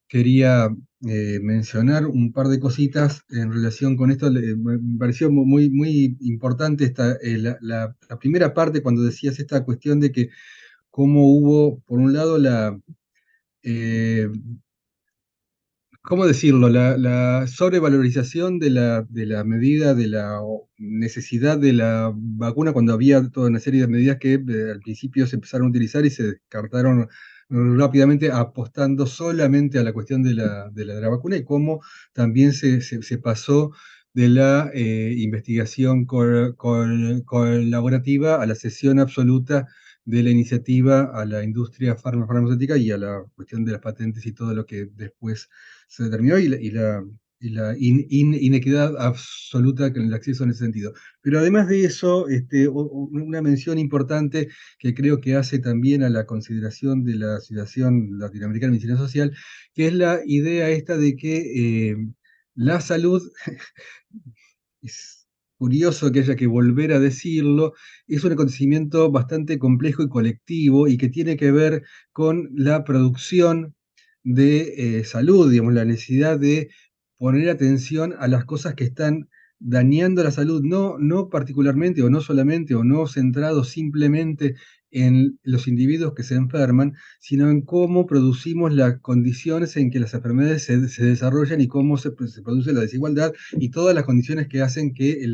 quería mencionar un par de cositas en relación con esto. Me pareció muy, muy importante la primera parte, cuando decías esta cuestión de que cómo hubo, por un lado, eh, ¿cómo decirlo? La sobrevalorización de la medida, de la necesidad de la vacuna, cuando había toda una serie de medidas que al principio se empezaron a utilizar y se descartaron rápidamente, apostando solamente a la cuestión de la vacuna, y cómo también se pasó de la investigación colaborativa a la cesión absoluta de la iniciativa a la industria farmacéutica y a la cuestión de las patentes y todo lo que después se determinó, y la inequidad absoluta en el acceso en ese sentido. Pero además de eso, una mención importante que creo que hace también a la consideración de la Asociación Latinoamericana de Medicina Social, que es la idea esta de que la salud, es curioso que haya que volver a decirlo, es un acontecimiento bastante complejo y colectivo, y que tiene que ver con la producción de salud, digamos, la necesidad de poner atención a las cosas que están dañando la salud, no particularmente o no solamente o no centrado simplemente en los individuos que se enferman, sino en cómo producimos las condiciones en que las enfermedades se desarrollan, y cómo se produce la desigualdad y todas las condiciones que hacen que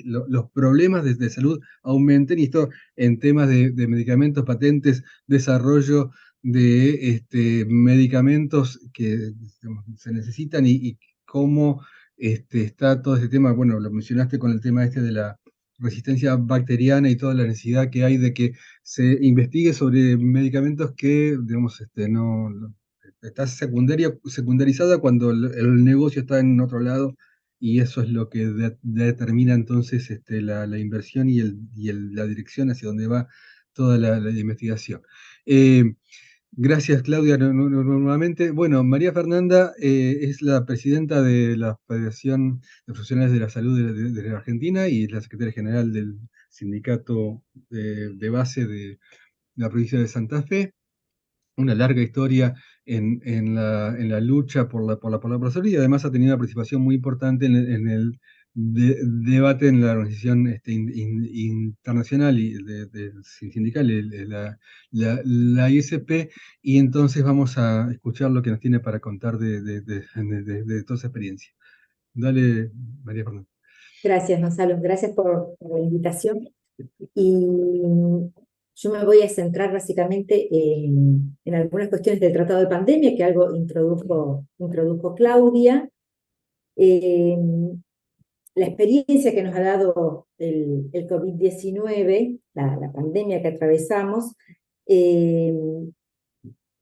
los problemas de salud aumenten, y esto en temas de medicamentos, patentes, desarrollo de medicamentos que, digamos, se necesitan, y cómo está todo este tema. Bueno, lo mencionaste con el tema de la resistencia bacteriana y toda la necesidad que hay de que se investigue sobre medicamentos que, digamos, está secundarizada cuando el negocio está en otro lado, y eso es lo que determina entonces la inversión la dirección hacia donde va toda la investigación. Gracias, Claudia, nuevamente. Bueno, María Fernanda es la presidenta de la Federación de Profesionales de la Salud de la Argentina, y es la secretaria general del sindicato de base de la provincia de Santa Fe. Una larga historia en la lucha por la salud, y además ha tenido una participación muy importante en el debate en la organización internacional y sindical, la ISP, y entonces vamos a escuchar lo que nos tiene para contar de toda esa experiencia. Dale, María Fernanda. Gracias, Gonzalo. Gracias por la invitación. Y yo me voy a centrar básicamente en algunas cuestiones del tratado de pandemia, que algo introdujo Claudia. La experiencia que nos ha dado el COVID-19, la pandemia que atravesamos,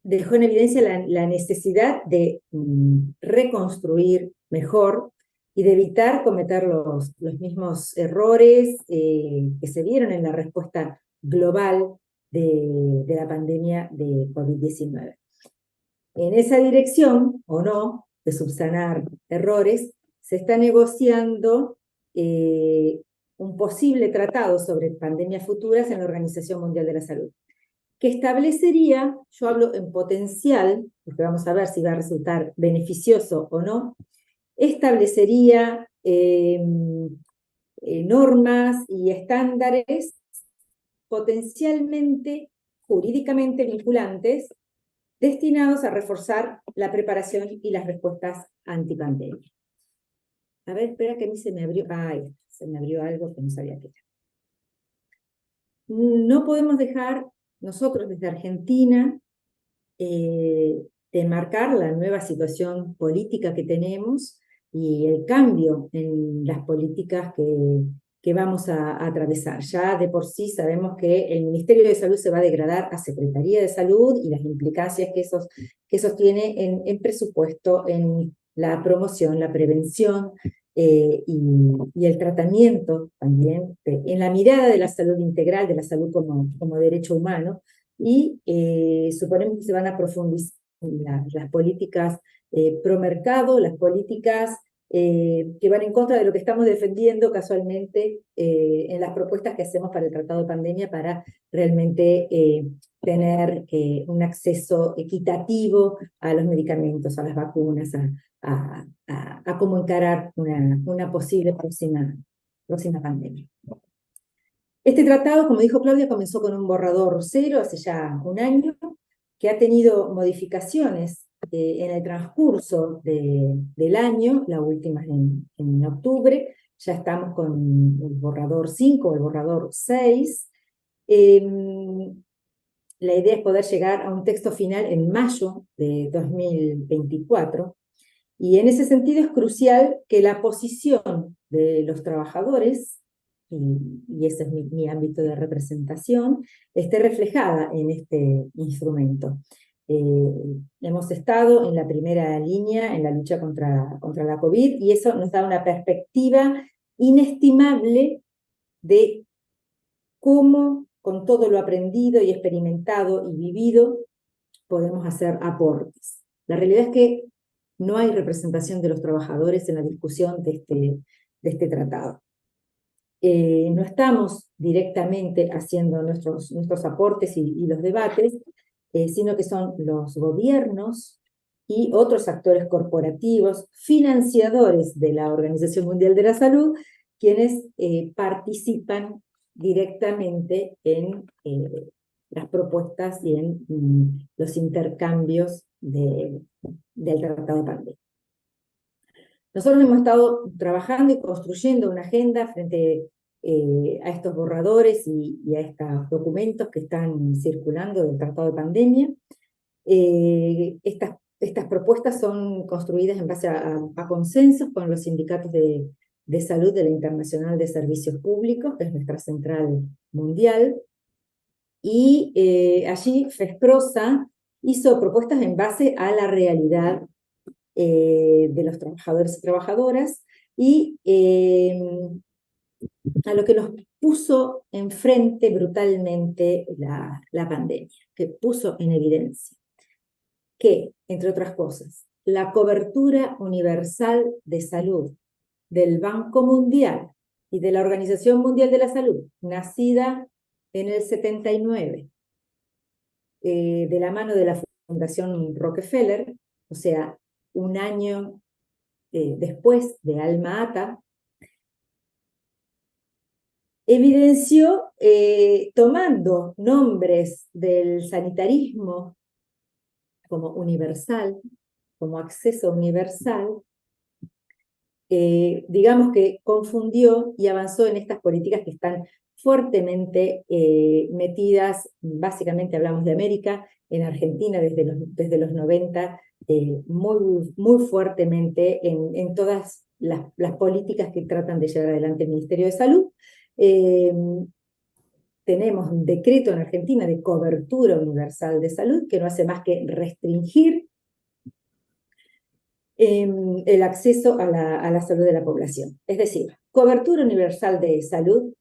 dejó en evidencia la necesidad de reconstruir mejor y de evitar cometer los mismos errores que se vieron en la respuesta global de la pandemia de COVID-19. En esa dirección, o no, de subsanar errores, se está negociando un posible tratado sobre pandemias futuras en la Organización Mundial de la Salud, que establecería, yo hablo en potencial, porque vamos a ver si va a resultar beneficioso o no, establecería normas y estándares potencialmente jurídicamente vinculantes destinados a reforzar la preparación y las respuestas antipandemia. A ver, espera que a mí se me abrió, se me abrió algo que no sabía qué era. no podemos dejar nosotros desde Argentina de marcar la nueva situación política que tenemos y el cambio en las políticas que vamos a atravesar. Ya de por sí sabemos que el Ministerio de Salud se va a degradar a Secretaría de Salud y las implicancias que eso tiene en presupuesto, en la promoción, la prevención y el tratamiento también, en la mirada de la salud integral, de la salud como derecho humano, y suponemos que se van a profundizar las políticas pro mercado, las políticas que van en contra de lo que estamos defendiendo casualmente en las propuestas que hacemos para el tratado de pandemia para realmente tener un acceso equitativo a los medicamentos, a las vacunas, a cómo encarar una posible próxima pandemia. Este tratado, como dijo Claudia, comenzó con un borrador cero hace ya un año, que ha tenido modificaciones en el transcurso del año, la última en octubre, ya estamos con el borrador 5, el borrador 6. La idea es poder llegar a un texto final en mayo de 2024, y en ese sentido es crucial que la posición de los trabajadores, y ese es mi ámbito de representación, esté reflejada en este instrumento. Hemos estado en la primera línea en la lucha contra la COVID, y eso nos da una perspectiva inestimable de cómo, con todo lo aprendido y experimentado y vivido, podemos hacer aportes. La realidad es que no hay representación de los trabajadores en la discusión de este tratado. No estamos directamente haciendo nuestros aportes y los debates, sino que son los gobiernos y otros actores corporativos, financiadores de la Organización Mundial de la Salud, quienes participan directamente en las propuestas y en los intercambios del tratado de pandemia. Nosotros hemos estado trabajando y construyendo una agenda frente a estos borradores y a estos documentos que están circulando del tratado de pandemia. Estas propuestas son construidas en base a consensos con los sindicatos de salud de la Internacional de Servicios Públicos, que es nuestra central mundial, y allí FESPROSA hizo propuestas en base a la realidad de los trabajadores y trabajadoras, y a lo que nos puso enfrente brutalmente la pandemia, que puso en evidencia que, entre otras cosas, la cobertura universal de salud del Banco Mundial y de la Organización Mundial de la Salud, nacida en el 79, de la mano de la Fundación Rockefeller, o sea, un año después de Alma Ata, evidenció, tomando nombres del sanitarismo como universal, como acceso universal, digamos que confundió y avanzó en estas políticas que están fuertemente metidas, básicamente hablamos de América, en Argentina desde los 90, muy, muy fuertemente en todas las políticas que tratan de llevar adelante el Ministerio de Salud. Tenemos un decreto en Argentina de cobertura universal de salud que no hace más que restringir el acceso a la salud de la población. Es decir, cobertura universal de salud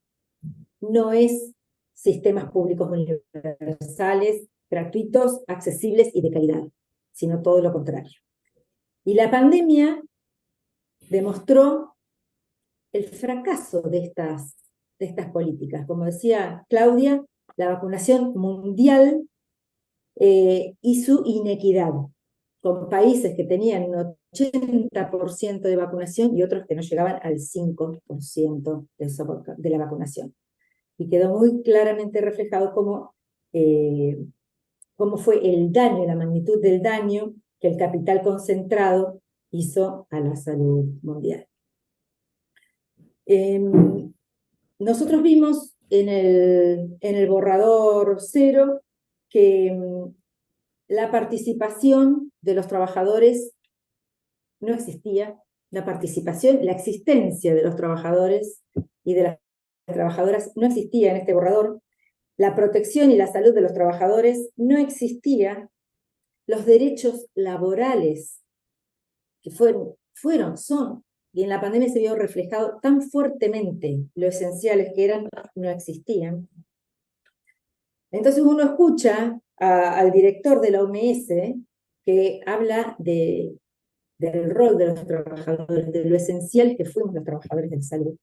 no es sistemas públicos universales, gratuitos, accesibles y de calidad, sino todo lo contrario. Y la pandemia demostró el fracaso de estas políticas. Como decía Claudia, la vacunación mundial y su inequidad, con países que tenían un 80% de vacunación y otros que no llegaban al 5% de la vacunación. Y quedó muy claramente reflejado cómo fue el daño, la magnitud del daño que el capital concentrado hizo a la salud mundial. Nosotros vimos en el borrador 0 que la participación de los trabajadores no existía, la existencia de los trabajadores y de las trabajadoras no existía en este borrador, la protección y la salud de los trabajadores no existía, los derechos laborales que son, y en la pandemia se vio reflejado tan fuertemente lo esenciales que eran, no existían. Entonces uno escucha al director de la OMS que habla del rol de los trabajadores, de lo esencial que fuimos los trabajadores de la salud,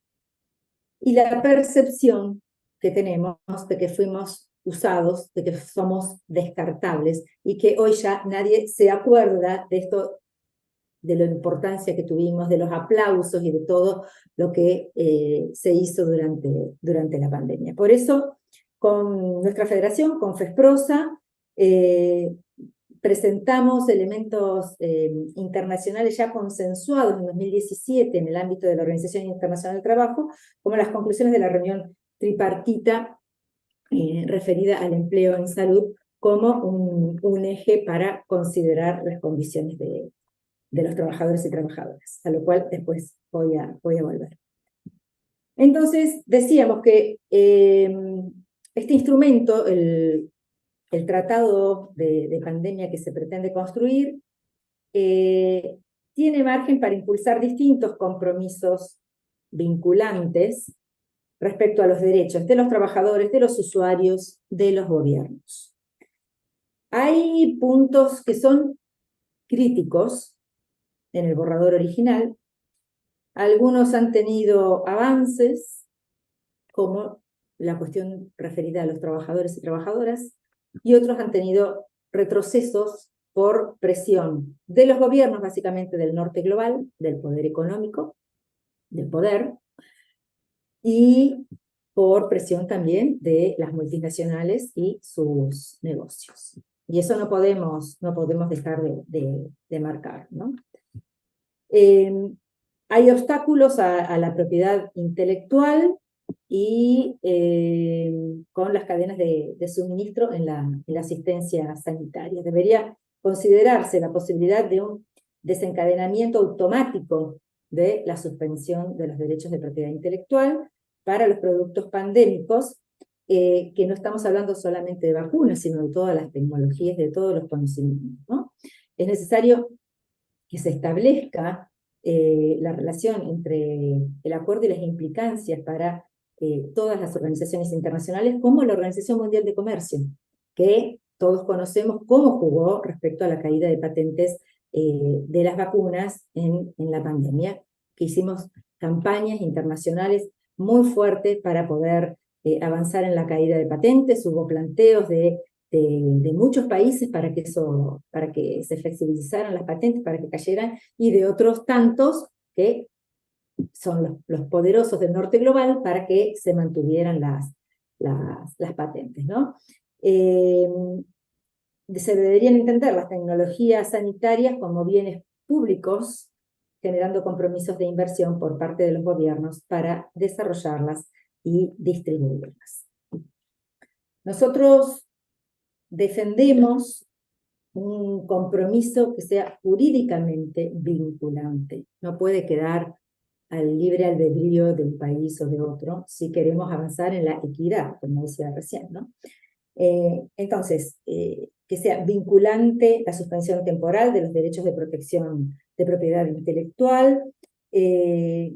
y la percepción que tenemos de que fuimos usados, de que somos descartables, y que hoy ya nadie se acuerda de esto, de la importancia que tuvimos, de los aplausos y de todo lo que se hizo durante la pandemia. Por eso, con nuestra federación, con FESPROSA, presentamos elementos internacionales ya consensuados en 2017 en el ámbito de la Organización Internacional del Trabajo, como las conclusiones de la reunión tripartita referida al empleo en salud, como un eje para considerar las condiciones de los trabajadores y trabajadoras, a lo cual después voy a volver. Entonces, decíamos que este instrumento, el tratado de pandemia que se pretende construir, tiene margen para impulsar distintos compromisos vinculantes respecto a los derechos de los trabajadores, de los usuarios, de los gobiernos. Hay puntos que son críticos en el borrador original. Algunos han tenido avances, como la cuestión referida a los trabajadores y trabajadoras, y otros han tenido retrocesos por presión de los gobiernos, básicamente del norte global, del poder económico, del poder, y por presión también de las multinacionales y sus negocios. Y eso no podemos dejar de marcar, ¿no? Hay obstáculos a la propiedad intelectual y con las cadenas de suministro en la asistencia sanitaria. Debería considerarse la posibilidad de un desencadenamiento automático de la suspensión de los derechos de propiedad intelectual para los productos pandémicos, que no estamos hablando solamente de vacunas, sino de todas las tecnologías, de todos los conocimientos, ¿no? Es necesario que se establezca la relación entre el acuerdo y las implicancias para todas las organizaciones internacionales, como la Organización Mundial de Comercio, que todos conocemos cómo jugó respecto a la caída de patentes de las vacunas en la pandemia, que hicimos campañas internacionales muy fuertes para poder avanzar en la caída de patentes. Hubo planteos de muchos países para que se flexibilizaran las patentes, para que cayeran, y de otros tantos que son los poderosos del norte global para que se mantuvieran las patentes, ¿no? Se deberían entender las tecnologías sanitarias como bienes públicos, generando compromisos de inversión por parte de los gobiernos para desarrollarlas y distribuirlas. Nosotros defendemos un compromiso que sea jurídicamente vinculante. No puede quedar al libre albedrío de un país o de otro si queremos avanzar en la equidad, como decía recién, ¿no? Entonces, que sea vinculante la suspensión temporal de los derechos de protección de propiedad intelectual,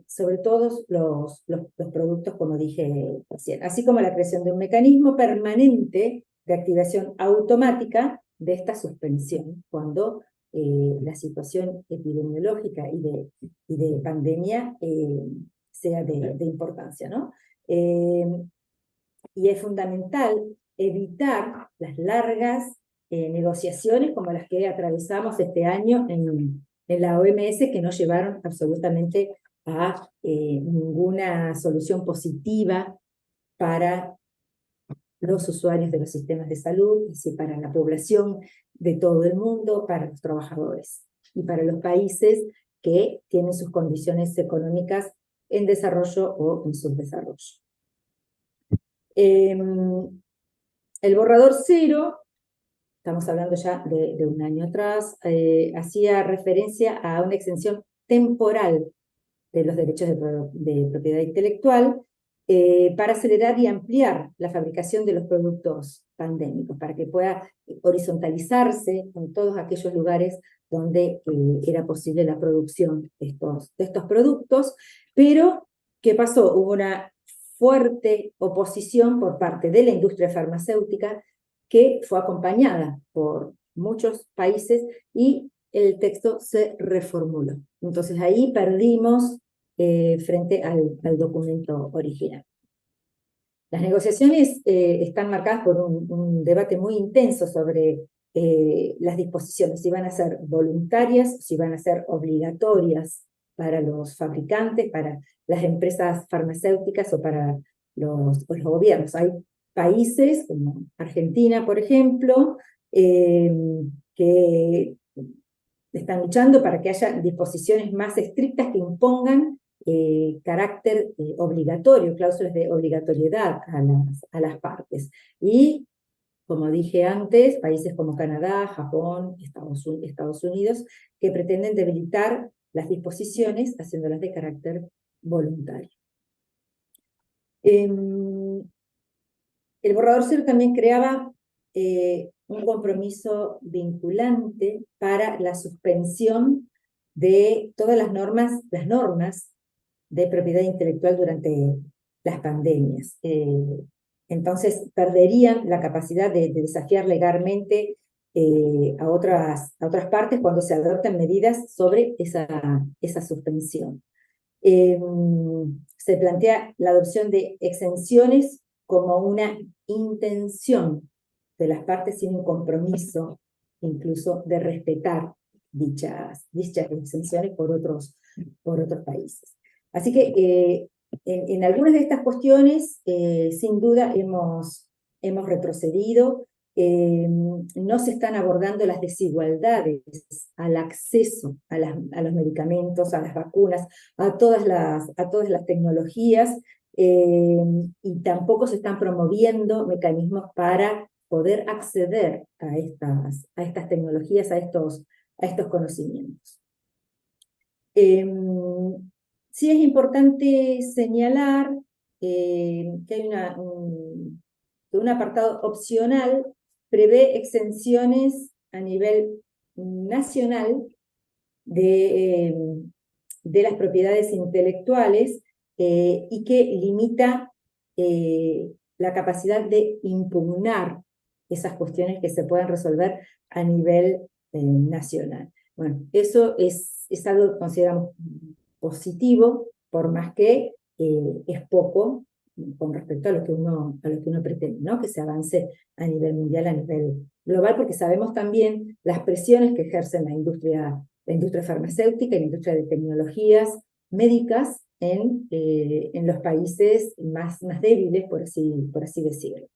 sobre todos los productos, como dije recién, así como la creación de un mecanismo permanente de activación automática de esta suspensión cuando la situación epidemiológica y de pandemia sea de importancia, ¿no? Y es fundamental evitar las largas negociaciones como las que atravesamos este año en la OMS, que no llevaron absolutamente a ninguna solución positiva para los usuarios de los sistemas de salud, es decir, para la población de todo el mundo, para los trabajadores y para los países que tienen sus condiciones económicas en desarrollo o en subdesarrollo. El borrador cero, estamos hablando ya de un año atrás, hacía referencia a una exención temporal de los derechos de propiedad intelectual para acelerar y ampliar la fabricación de los productos pandémicos, para que pueda horizontalizarse en todos aquellos lugares donde era posible la producción de estos productos. Pero, ¿qué pasó? Hubo una fuerte oposición por parte de la industria farmacéutica que fue acompañada por muchos países y el texto se reformuló. Entonces ahí perdimos frente al documento original. Las negociaciones están marcadas por un debate muy intenso sobre las disposiciones, si van a ser voluntarias, si van a ser obligatorias para los fabricantes, para las empresas farmacéuticas o para los gobiernos. Hay países como Argentina, por ejemplo, que están luchando para que haya disposiciones más estrictas que impongan carácter obligatorio, cláusulas de obligatoriedad a las partes. Y, como dije antes, países como Canadá, Japón, Estados Unidos, que pretenden debilitar las disposiciones haciéndolas de carácter voluntario. El borrador cero también creaba un compromiso vinculante para la suspensión de todas las normas de propiedad intelectual durante las pandemias. Entonces perderían la capacidad de desafiar legalmente a otras partes cuando se adoptan medidas sobre esa suspensión. Se plantea la adopción de exenciones como una intención de las partes sin un compromiso incluso de respetar dichas exenciones por otros países. Así que en algunas de estas cuestiones, sin duda, hemos retrocedido. No se están abordando las desigualdades al acceso a los medicamentos, a las vacunas, a todas las tecnologías, y tampoco se están promoviendo mecanismos para poder acceder a estas tecnologías, a estos conocimientos. Sí es importante señalar que hay un apartado opcional prevé exenciones a nivel nacional de las propiedades intelectuales y que limita la capacidad de impugnar esas cuestiones que se puedan resolver a nivel nacional. Bueno, eso es algo que consideramos positivo, por más que es poco con respecto a lo que uno pretende, ¿no? Que se avance a nivel mundial, a nivel global, porque sabemos también las presiones que ejercen la industria farmacéutica y la industria de tecnologías médicas en los países más débiles, por así decirlo.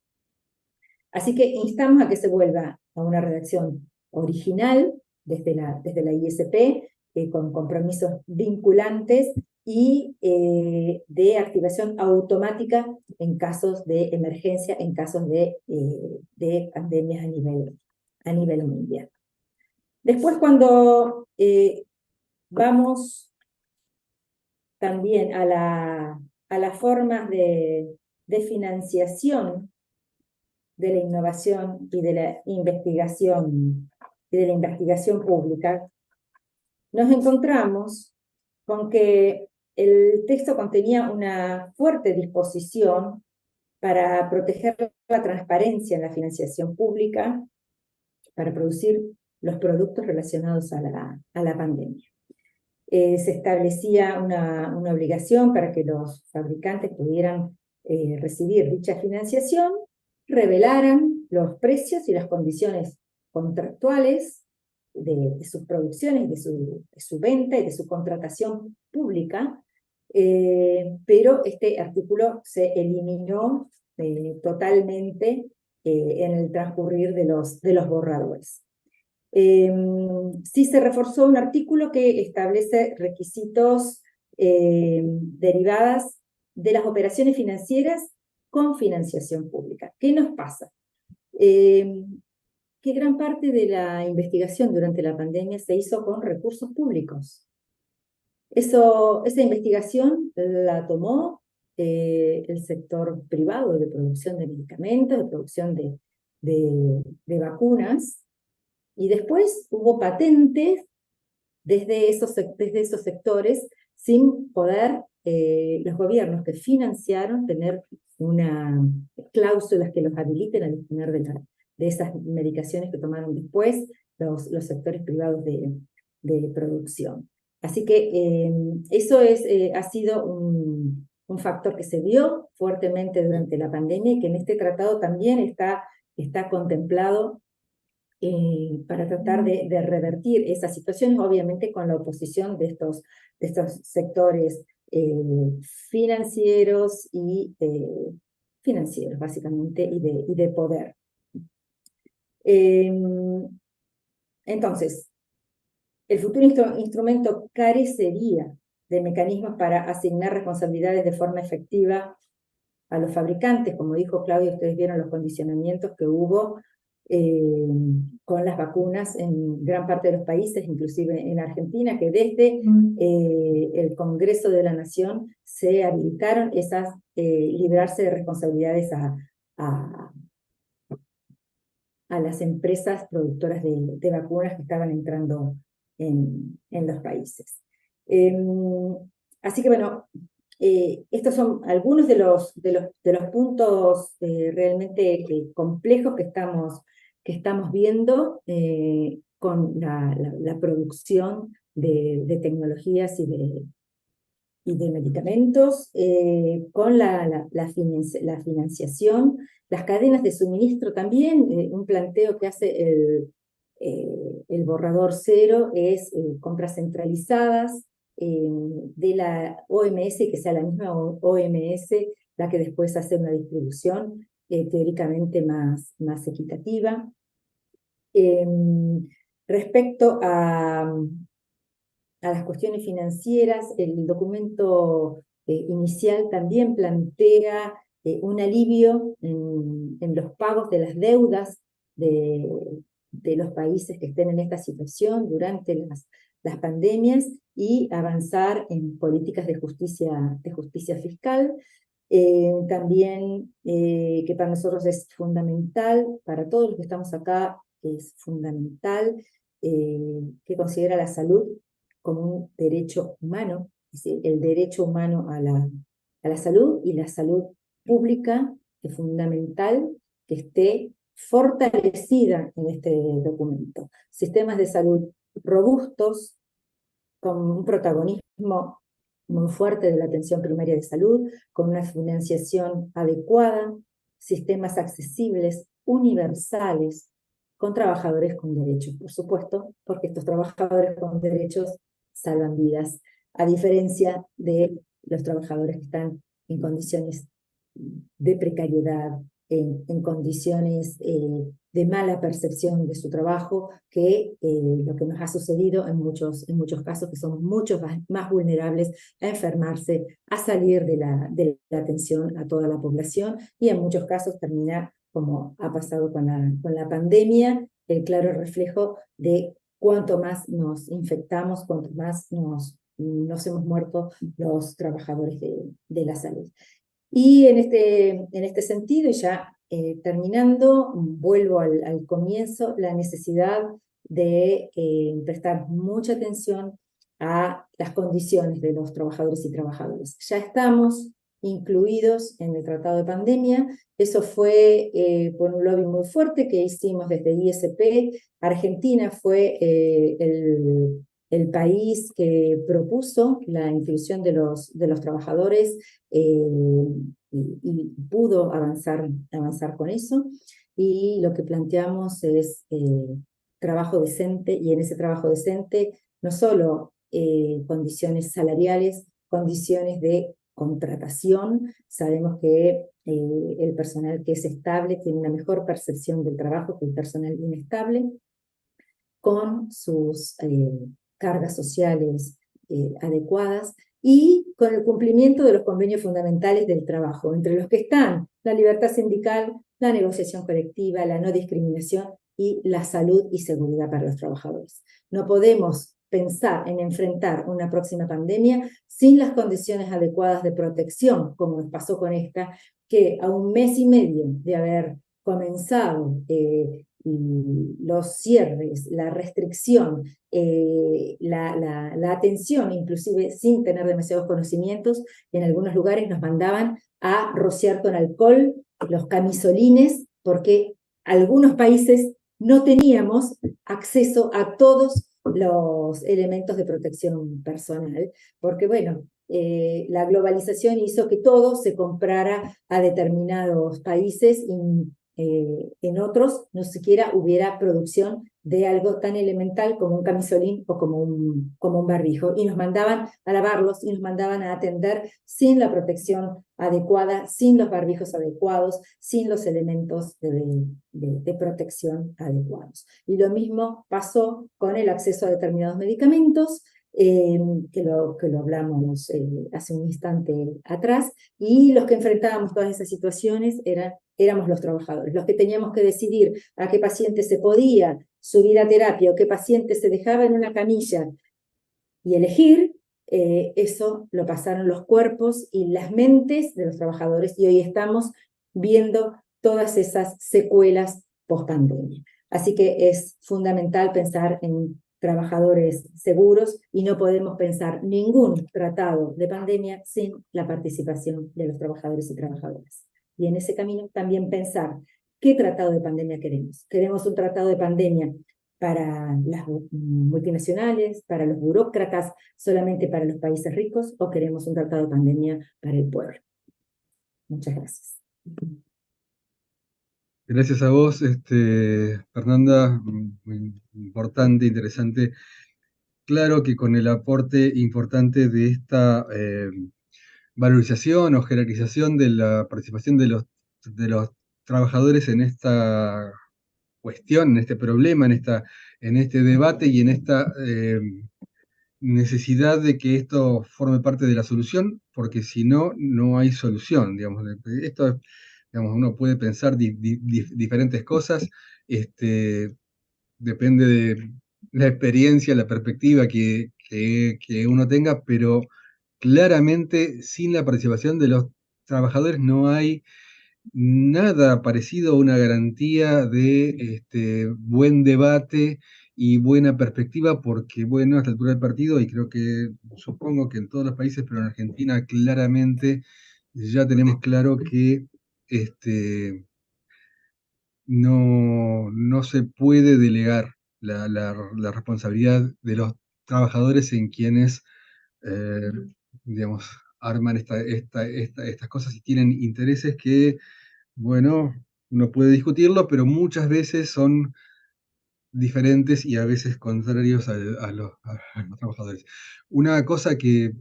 Así que instamos a que se vuelva a una redacción original desde la ISP, con compromisos vinculantes y de activación automática en casos de emergencia, en casos de pandemias a nivel mundial. Después, cuando vamos también a las formas de financiación de la innovación y de la investigación pública, nos encontramos con que el texto contenía una fuerte disposición para proteger la transparencia en la financiación pública, para producir los productos relacionados a la pandemia. Se establecía una obligación para que los fabricantes pudieran recibir dicha financiación, revelaran los precios y las condiciones contractuales de sus producciones, de su venta y de su contratación pública, pero este artículo se eliminó totalmente en el transcurrir de los borradores. Sí se reforzó un artículo que establece requisitos derivadas de las operaciones financieras con financiación pública. ¿Qué nos pasa? Que gran parte de la investigación durante la pandemia se hizo con recursos públicos. Esa investigación la tomó el sector privado de producción de medicamentos, de producción de vacunas, y después hubo patentes desde esos sectores sin poder los gobiernos que financiaron tener cláusulas que los habiliten a disponer de esas medicaciones que tomaron después los sectores privados de producción. Así que eso ha sido un factor que se vio fuertemente durante la pandemia y que en este tratado también está contemplado para tratar de revertir esas situaciones, obviamente con la oposición de estos sectores financieros básicamente, y de poder. Entonces, el futuro instrumento carecería de mecanismos para asignar responsabilidades de forma efectiva a los fabricantes. Como dijo Claudia, ustedes vieron los condicionamientos que hubo con las vacunas en gran parte de los países, inclusive en Argentina, que desde el Congreso de la Nación se habilitaron librarse de responsabilidades a las empresas productoras de vacunas que estaban entrando en los países. Así que bueno, estos son algunos de los puntos realmente complejos que estamos viendo con la producción de tecnologías y de medicamentos, con la financiación, las cadenas de suministro también. Un planteo que hace el borrador cero es compras centralizadas de la OMS, que sea la misma OMS la que después hace una distribución teóricamente más equitativa. Respecto a las cuestiones financieras, el documento inicial también plantea un alivio en los pagos de las deudas de los países que estén en esta situación durante las pandemias, y avanzar en políticas de justicia fiscal. También que para nosotros es fundamental, para todos los que estamos acá, es fundamental que considera la salud como un derecho humano, es decir, el derecho humano a la salud, y la salud pública es fundamental que esté fortalecida en este documento. Sistemas de salud robustos, con un protagonismo muy fuerte de la atención primaria de salud, con una financiación adecuada, sistemas accesibles, universales, con trabajadores con derechos, por supuesto, porque estos trabajadores con derechos salvan vidas, a diferencia de los trabajadores que están en condiciones de precariedad, en condiciones de mala percepción de su trabajo, que lo que nos ha sucedido en muchos casos, que somos mucho más vulnerables a enfermarse, a salir de la atención a toda la población, y en muchos casos terminar, como ha pasado con la pandemia, el claro reflejo de cuánto más nos infectamos, cuánto más nos hemos muerto los trabajadores de la salud. Y en este sentido, y ya terminando, vuelvo al comienzo, la necesidad de prestar mucha atención a las condiciones de los trabajadores y trabajadoras. Ya estamos incluidos en el Tratado de Pandemia. Eso fue por un lobby muy fuerte que hicimos desde ISP. Argentina fue el país que propuso la inclusión de los trabajadores y pudo avanzar con eso. Y lo que planteamos es trabajo decente, y en ese trabajo decente no solo condiciones salariales, condiciones de contratación. Sabemos que el personal que es estable tiene una mejor percepción del trabajo que el personal inestable, con sus cargas sociales adecuadas, y con el cumplimiento de los convenios fundamentales del trabajo, entre los que están la libertad sindical, la negociación colectiva, la no discriminación y la salud y seguridad para los trabajadores. No podemos pensar en enfrentar una próxima pandemia sin las condiciones adecuadas de protección, como nos pasó con esta, que a un mes y medio de haber comenzado los cierres, la restricción, la atención, inclusive sin tener demasiados conocimientos, en algunos lugares nos mandaban a rociar con alcohol los camisolines, porque algunos países no teníamos acceso a todos los elementos de protección personal, porque bueno, la globalización hizo que todo se comprara a determinados países y en otros no siquiera hubiera producción de algo tan elemental como un camisolín o como un barbijo, y nos mandaban a lavarlos y nos mandaban a atender sin la protección adecuada, sin los barbijos adecuados, sin los elementos de protección adecuados. Y lo mismo pasó con el acceso a determinados medicamentos, que lo hablamos hace un instante atrás, y los que enfrentábamos todas esas situaciones éramos los trabajadores, los que teníamos que decidir a qué paciente se podía subir a terapia o qué paciente se dejaba en una camilla y elegir. Eso lo pasaron los cuerpos y las mentes de los trabajadores, y hoy estamos viendo todas esas secuelas post-pandemia. Así que es fundamental pensar en trabajadores seguros, y no podemos pensar ningún tratado de pandemia sin la participación de los trabajadores y trabajadoras. Y en ese camino también pensar qué tratado de pandemia queremos. ¿Queremos un tratado de pandemia para las multinacionales, para los burócratas, solamente para los países ricos, o queremos un tratado de pandemia para el pueblo? Muchas gracias. Gracias a vos, Fernanda, muy importante, interesante. Claro que con el aporte importante de esta valorización o jerarquización de la participación de los trabajadores en esta cuestión, en este problema, en este debate y en esta necesidad de que esto forme parte de la solución, porque si no, no hay solución. Digamos, esto, digamos, uno puede pensar diferentes cosas, depende de la experiencia, la perspectiva que uno tenga, pero claramente sin la participación de los trabajadores no hay nada parecido a una garantía de buen debate y buena perspectiva, porque, bueno, a esta altura del partido, y creo que, supongo que en todos los países, pero en Argentina claramente ya tenemos claro que no se puede delegar la responsabilidad de los trabajadores en quienes, digamos, arman estas cosas y tienen intereses que, bueno, uno puede discutirlo, pero muchas veces son diferentes y a veces contrarios a los trabajadores. Una cosa que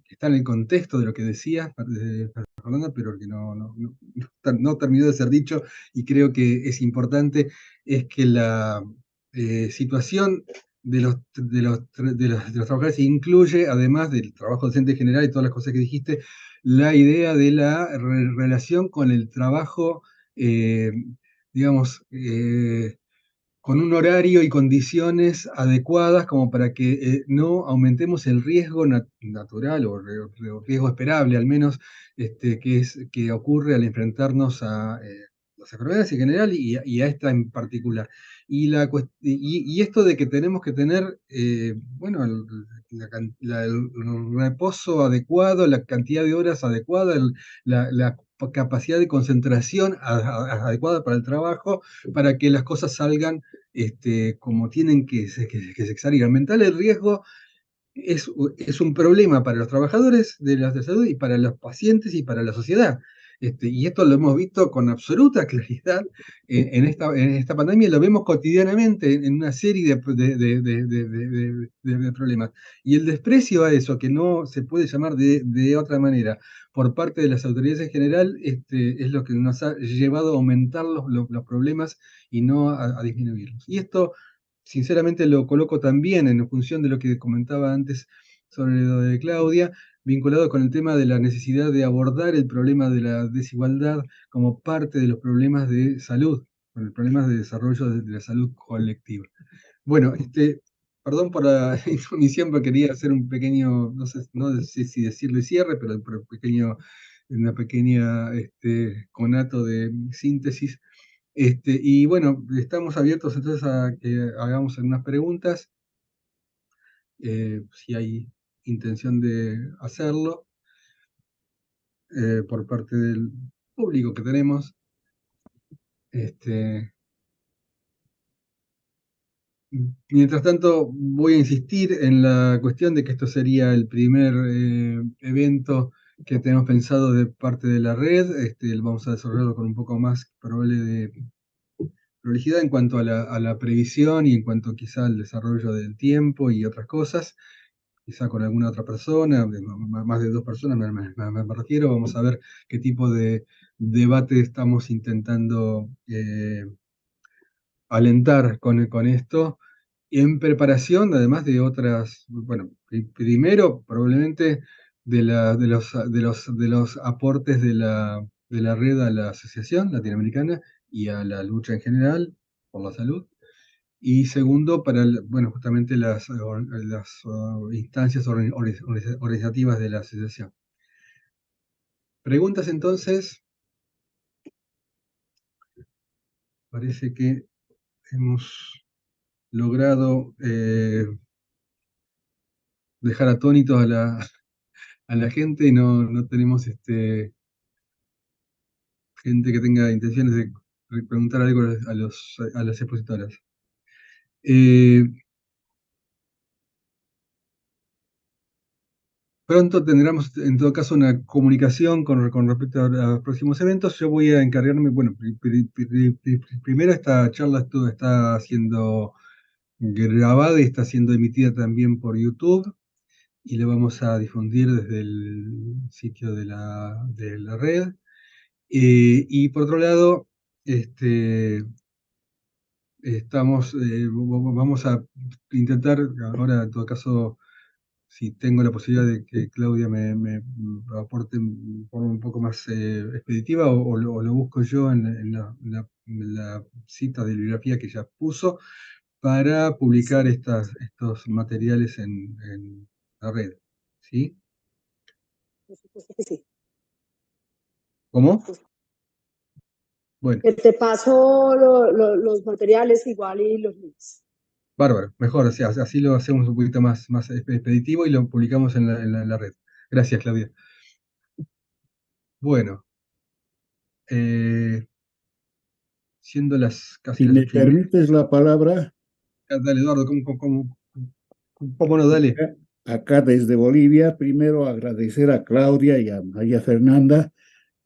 está en el contexto de lo que decía Fernanda, pero que no terminó de ser dicho y creo que es importante, es que la situación de los trabajadores incluye, además del trabajo docente en general y todas las cosas que dijiste, la idea de la relación con el trabajo, digamos, con un horario y condiciones adecuadas como para que no aumentemos el riesgo natural o riesgo esperable, al menos, que ocurre al enfrentarnos a las enfermedades en general y a esta en particular. Y esto de que tenemos que tener, bueno, el reposo adecuado, la cantidad de horas adecuada, la capacidad de concentración adecuada para el trabajo, para que las cosas salgan como tienen que salgan. Aumentar el riesgo es un problema para los trabajadores de la salud y para los pacientes y para la sociedad. Y esto lo hemos visto con absoluta claridad en esta pandemia, lo vemos cotidianamente en una serie de problemas. Y el desprecio a eso, que no se puede llamar de otra manera, por parte de las autoridades en general, es lo que nos ha llevado a aumentar los problemas y no a disminuirlos. Y esto, sinceramente, lo coloco también en función de lo que comentaba antes sobre lo de Claudia, vinculado con el tema de la necesidad de abordar el problema de la desigualdad como parte de los problemas de salud, con los problemas de desarrollo de la salud colectiva. Bueno, perdón por la intromisión, pero quería hacer un pequeño, no sé si decirle cierre, pero una pequeña conato de síntesis. Y bueno, estamos abiertos entonces a que hagamos algunas preguntas, si hay intención de hacerlo, por parte del público que tenemos. Mientras tanto, voy a insistir en la cuestión de que esto sería el primer evento que tenemos pensado de parte de la red. Vamos a desarrollarlo con un poco más probable de prolijidad en cuanto a la previsión y en cuanto quizá al desarrollo del tiempo y otras cosas. Quizá con alguna otra persona, más de 2 personas me refiero. Vamos a ver qué tipo de debate estamos intentando alentar con esto, en preparación, además de otras, bueno, primero probablemente de los aportes de la red a la Asociación Latinoamericana y a la lucha en general por la salud. Y segundo, para, bueno, justamente las instancias organizativas de la asociación. Preguntas entonces. Parece que hemos logrado dejar atónitos a la gente y no tenemos gente que tenga intenciones de preguntar algo a las expositoras. Pronto tendremos en todo caso una comunicación con respecto a los próximos eventos. Yo voy a encargarme, bueno, primero esta charla está siendo grabada y está siendo emitida también por YouTube, y la vamos a difundir desde el sitio de la red. Y por otro lado, vamos a intentar, ahora en todo caso, si tengo la posibilidad de que Claudia me aporte en forma un poco más expeditiva, o lo busco yo en la cita de bibliografía que ya puso, para publicar estos materiales en la red. ¿Sí? Por supuesto que sí. ¿Cómo? Bueno, Te paso los materiales igual y los links. bárbaro, mejor, o sea, así lo hacemos un poquito más expeditivo y lo publicamos en la red. Gracias, Claudia. Bueno, siendo casi Si las me 8:30. permites la palabra, Dale, Eduardo, ¿cómo no? Dale. acá desde Bolivia, primero agradecer a Claudia y a María Fernanda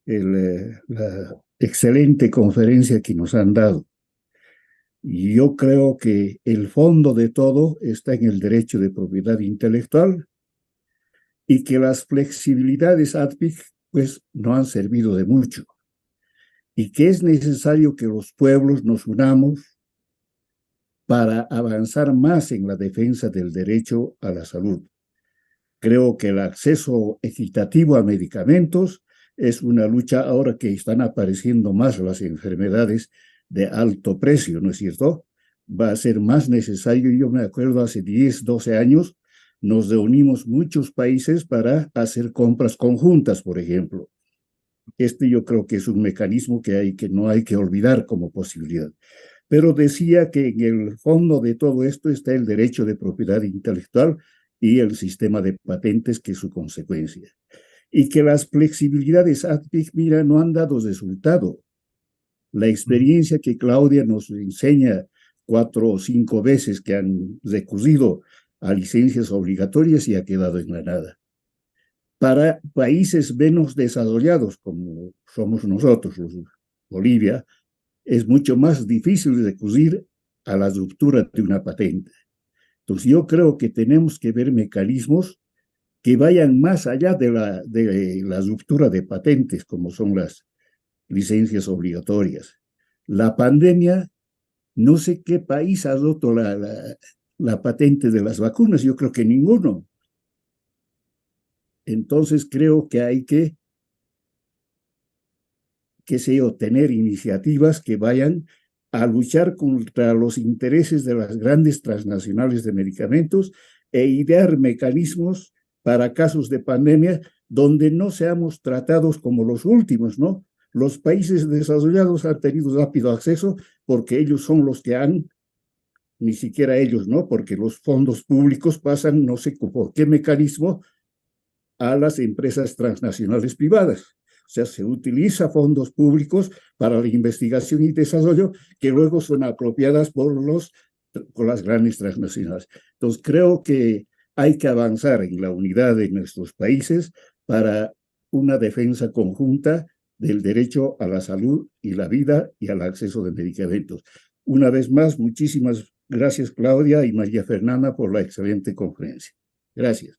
la excelente conferencia que nos han dado. Y yo creo que el fondo de todo está en el derecho de propiedad intelectual, y que las flexibilidades ADPIC pues no han servido de mucho, y que es necesario que los pueblos nos unamos para avanzar más en la defensa del derecho a la salud. Creo que el acceso equitativo a medicamentos es una lucha ahora que están apareciendo más las enfermedades de alto precio, ¿no es cierto? Va a ser más necesario. Yo me acuerdo hace 10, 12 años, nos reunimos muchos países para hacer compras conjuntas, por ejemplo. Yo creo que es un mecanismo que no hay que olvidar como posibilidad. Pero decía que en el fondo de todo esto está el derecho de propiedad intelectual y el sistema de patentes, que es su consecuencia. Y que las flexibilidades ADPIC, mira, no han dado resultado. La experiencia que Claudia nos enseña 4 o 5 veces que han recurrido a licencias obligatorias y ha quedado en la nada. Para países menos desarrollados, como somos nosotros, Bolivia, es mucho más difícil recurrir a la ruptura de una patente. Entonces yo creo que tenemos que ver mecanismos que vayan más allá de la ruptura de patentes, como son las licencias obligatorias. La pandemia, no sé qué país ha roto la patente de las vacunas, yo creo que ninguno. Entonces creo que hay que, qué sé yo, tener iniciativas que vayan a luchar contra los intereses de las grandes transnacionales de medicamentos e idear mecanismos para casos de pandemia donde no seamos tratados como los últimos, ¿no? Los países desarrollados han tenido rápido acceso porque ellos son los que han, ni siquiera ellos, ¿no? Porque los fondos públicos pasan, no sé por qué mecanismo, a las empresas transnacionales privadas. O sea, se utiliza fondos públicos para la investigación y desarrollo que luego son apropiadas por las grandes transnacionales. Entonces, creo que hay que avanzar en la unidad de nuestros países para una defensa conjunta del derecho a la salud y la vida y al acceso de medicamentos. Una vez más, muchísimas gracias, Claudia y María Fernanda, por la excelente conferencia. Gracias.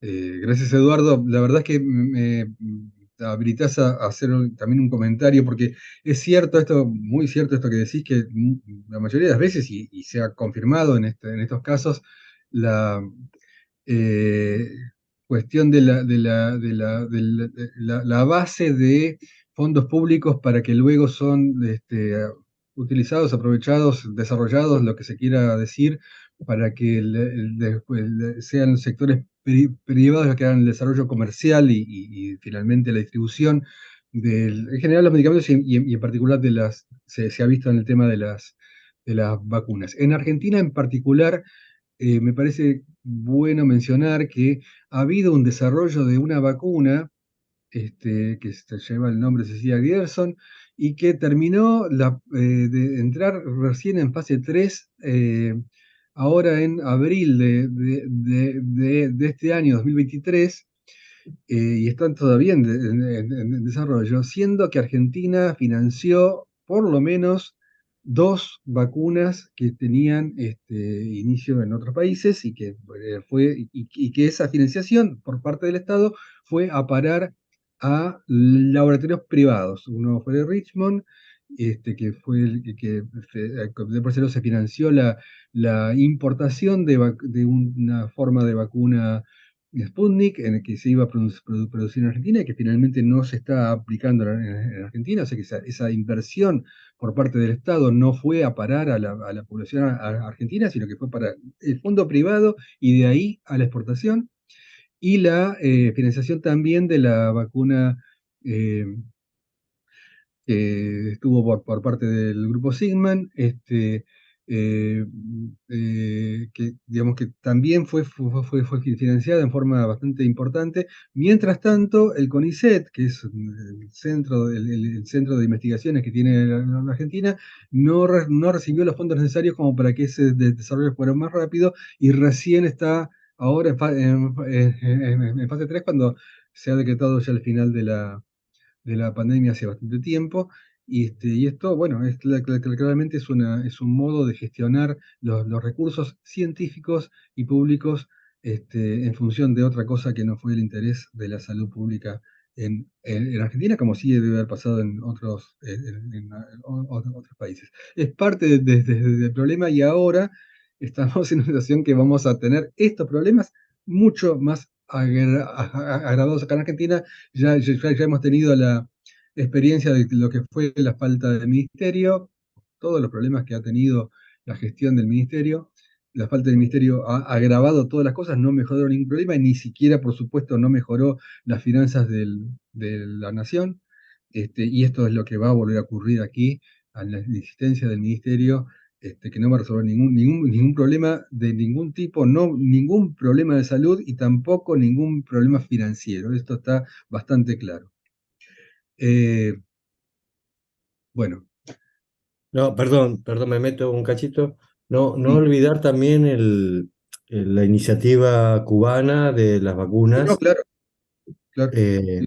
Gracias, Eduardo. La verdad es que me habilitas a hacer también un comentario, porque es cierto esto, muy cierto esto que decís, que la mayoría de las veces, y se ha confirmado en estos casos, la cuestión de la base de fondos públicos para que luego son utilizados, aprovechados, desarrollados, lo que se quiera decir, para que sean sectores privados los que hagan el desarrollo comercial y finalmente la distribución en general los medicamentos y en particular se ha visto en el tema de las vacunas. En Argentina en particular, me parece bueno mencionar que ha habido un desarrollo de una vacuna que se lleva el nombre Cecilia Grierson, y que terminó de entrar recién en fase 3, ahora en abril de este año 2023, y están todavía en desarrollo, siendo que Argentina financió por lo menos 2 vacunas que tenían inicio en otros países y que esa financiación por parte del Estado fue a parar a laboratorios privados. Uno fue de Richmond, que fue por eso se financió la importación de una forma de vacuna Sputnik, en el que se iba a producir en Argentina y que finalmente no se está aplicando en Argentina. O sea que esa inversión por parte del Estado no fue a parar a la población argentina, sino que fue para el fondo privado y de ahí a la exportación. Y la financiación también de la vacuna eh, que estuvo por parte del grupo Sigman, que digamos que también fue financiada en forma bastante importante. Mientras tanto, el CONICET, que es el centro de investigaciones que tiene la Argentina, no recibió los fondos necesarios como para que ese desarrollo fuera más rápido, y recién está ahora en fase 3, cuando se ha decretado ya el final de la pandemia hace bastante tiempo. Y esto, bueno, claramente es un modo de gestionar los recursos científicos y públicos en función de otra cosa que no fue el interés de la salud pública en Argentina, como sí debe haber pasado en otros países. Es parte del problema, y ahora estamos en una situación que vamos a tener estos problemas mucho más agravados acá en Argentina. Ya hemos tenido la experiencia de lo que fue la falta de ministerio, todos los problemas que ha tenido la gestión del ministerio. La falta del ministerio ha agravado todas las cosas, no mejoró ningún problema, y ni siquiera, por supuesto, no mejoró las finanzas de la nación. Y esto es lo que va a volver a ocurrir aquí, a la insistencia del ministerio, que no va a resolver ningún problema de ningún tipo, no ningún problema de salud y tampoco ningún problema financiero. Esto está bastante claro. Bueno, No, perdón, me meto un cachito. No sí. olvidar también la iniciativa cubana de las No, vacunas, claro, claro. eh,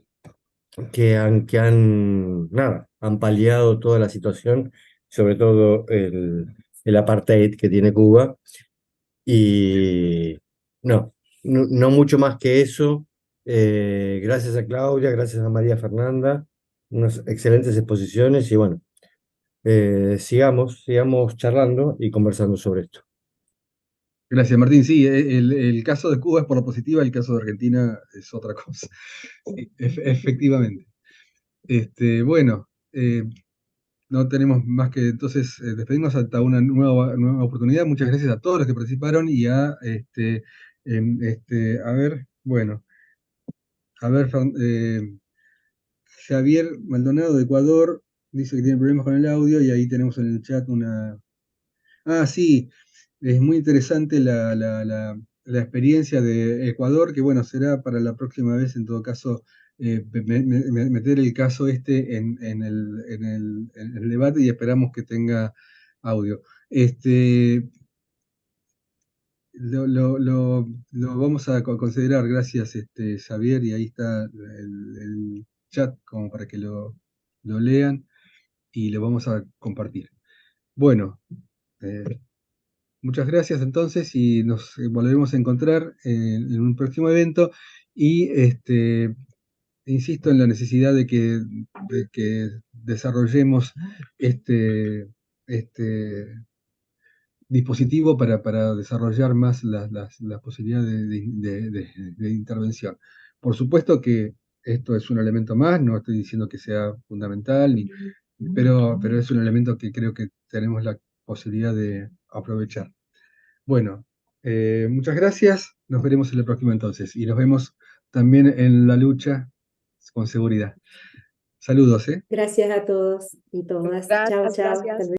nada, han paliado toda la situación, sobre todo el apartheid que tiene Cuba. Y no mucho más que eso. Gracias a Claudia, gracias a María Fernanda, unas excelentes exposiciones y bueno, sigamos charlando y conversando sobre esto. Gracias, Martín. Sí, el caso de Cuba es por la positiva, el caso de Argentina es otra cosa. Sí, efectivamente. Bueno, no tenemos más que entonces despedirnos hasta una nueva oportunidad. Muchas gracias a todos los que participaron y a ver, bueno, a ver, Javier Maldonado de Ecuador dice que tiene problemas con el audio y ahí tenemos en el chat una... Ah, sí, es muy interesante la experiencia de Ecuador, que bueno, será para la próxima vez, en todo caso, meter el caso en el debate y esperamos que tenga audio. Lo vamos a considerar, gracias Xavier, y ahí está el chat como para que lo lean y lo vamos a compartir. Bueno, muchas gracias entonces y nos volveremos a encontrar en un próximo evento y insisto en la necesidad de que desarrollemos este dispositivo para desarrollar más las posibilidades de intervención. Por supuesto que esto es un elemento más, no estoy diciendo que sea fundamental, pero es un elemento que creo que tenemos la posibilidad de aprovechar. Bueno, muchas gracias, nos veremos en la próxima entonces y nos vemos también en la lucha con seguridad. Saludos, ¿eh? Gracias a todos y todas. Chao, Gracias, chao. gracias. Hasta luego.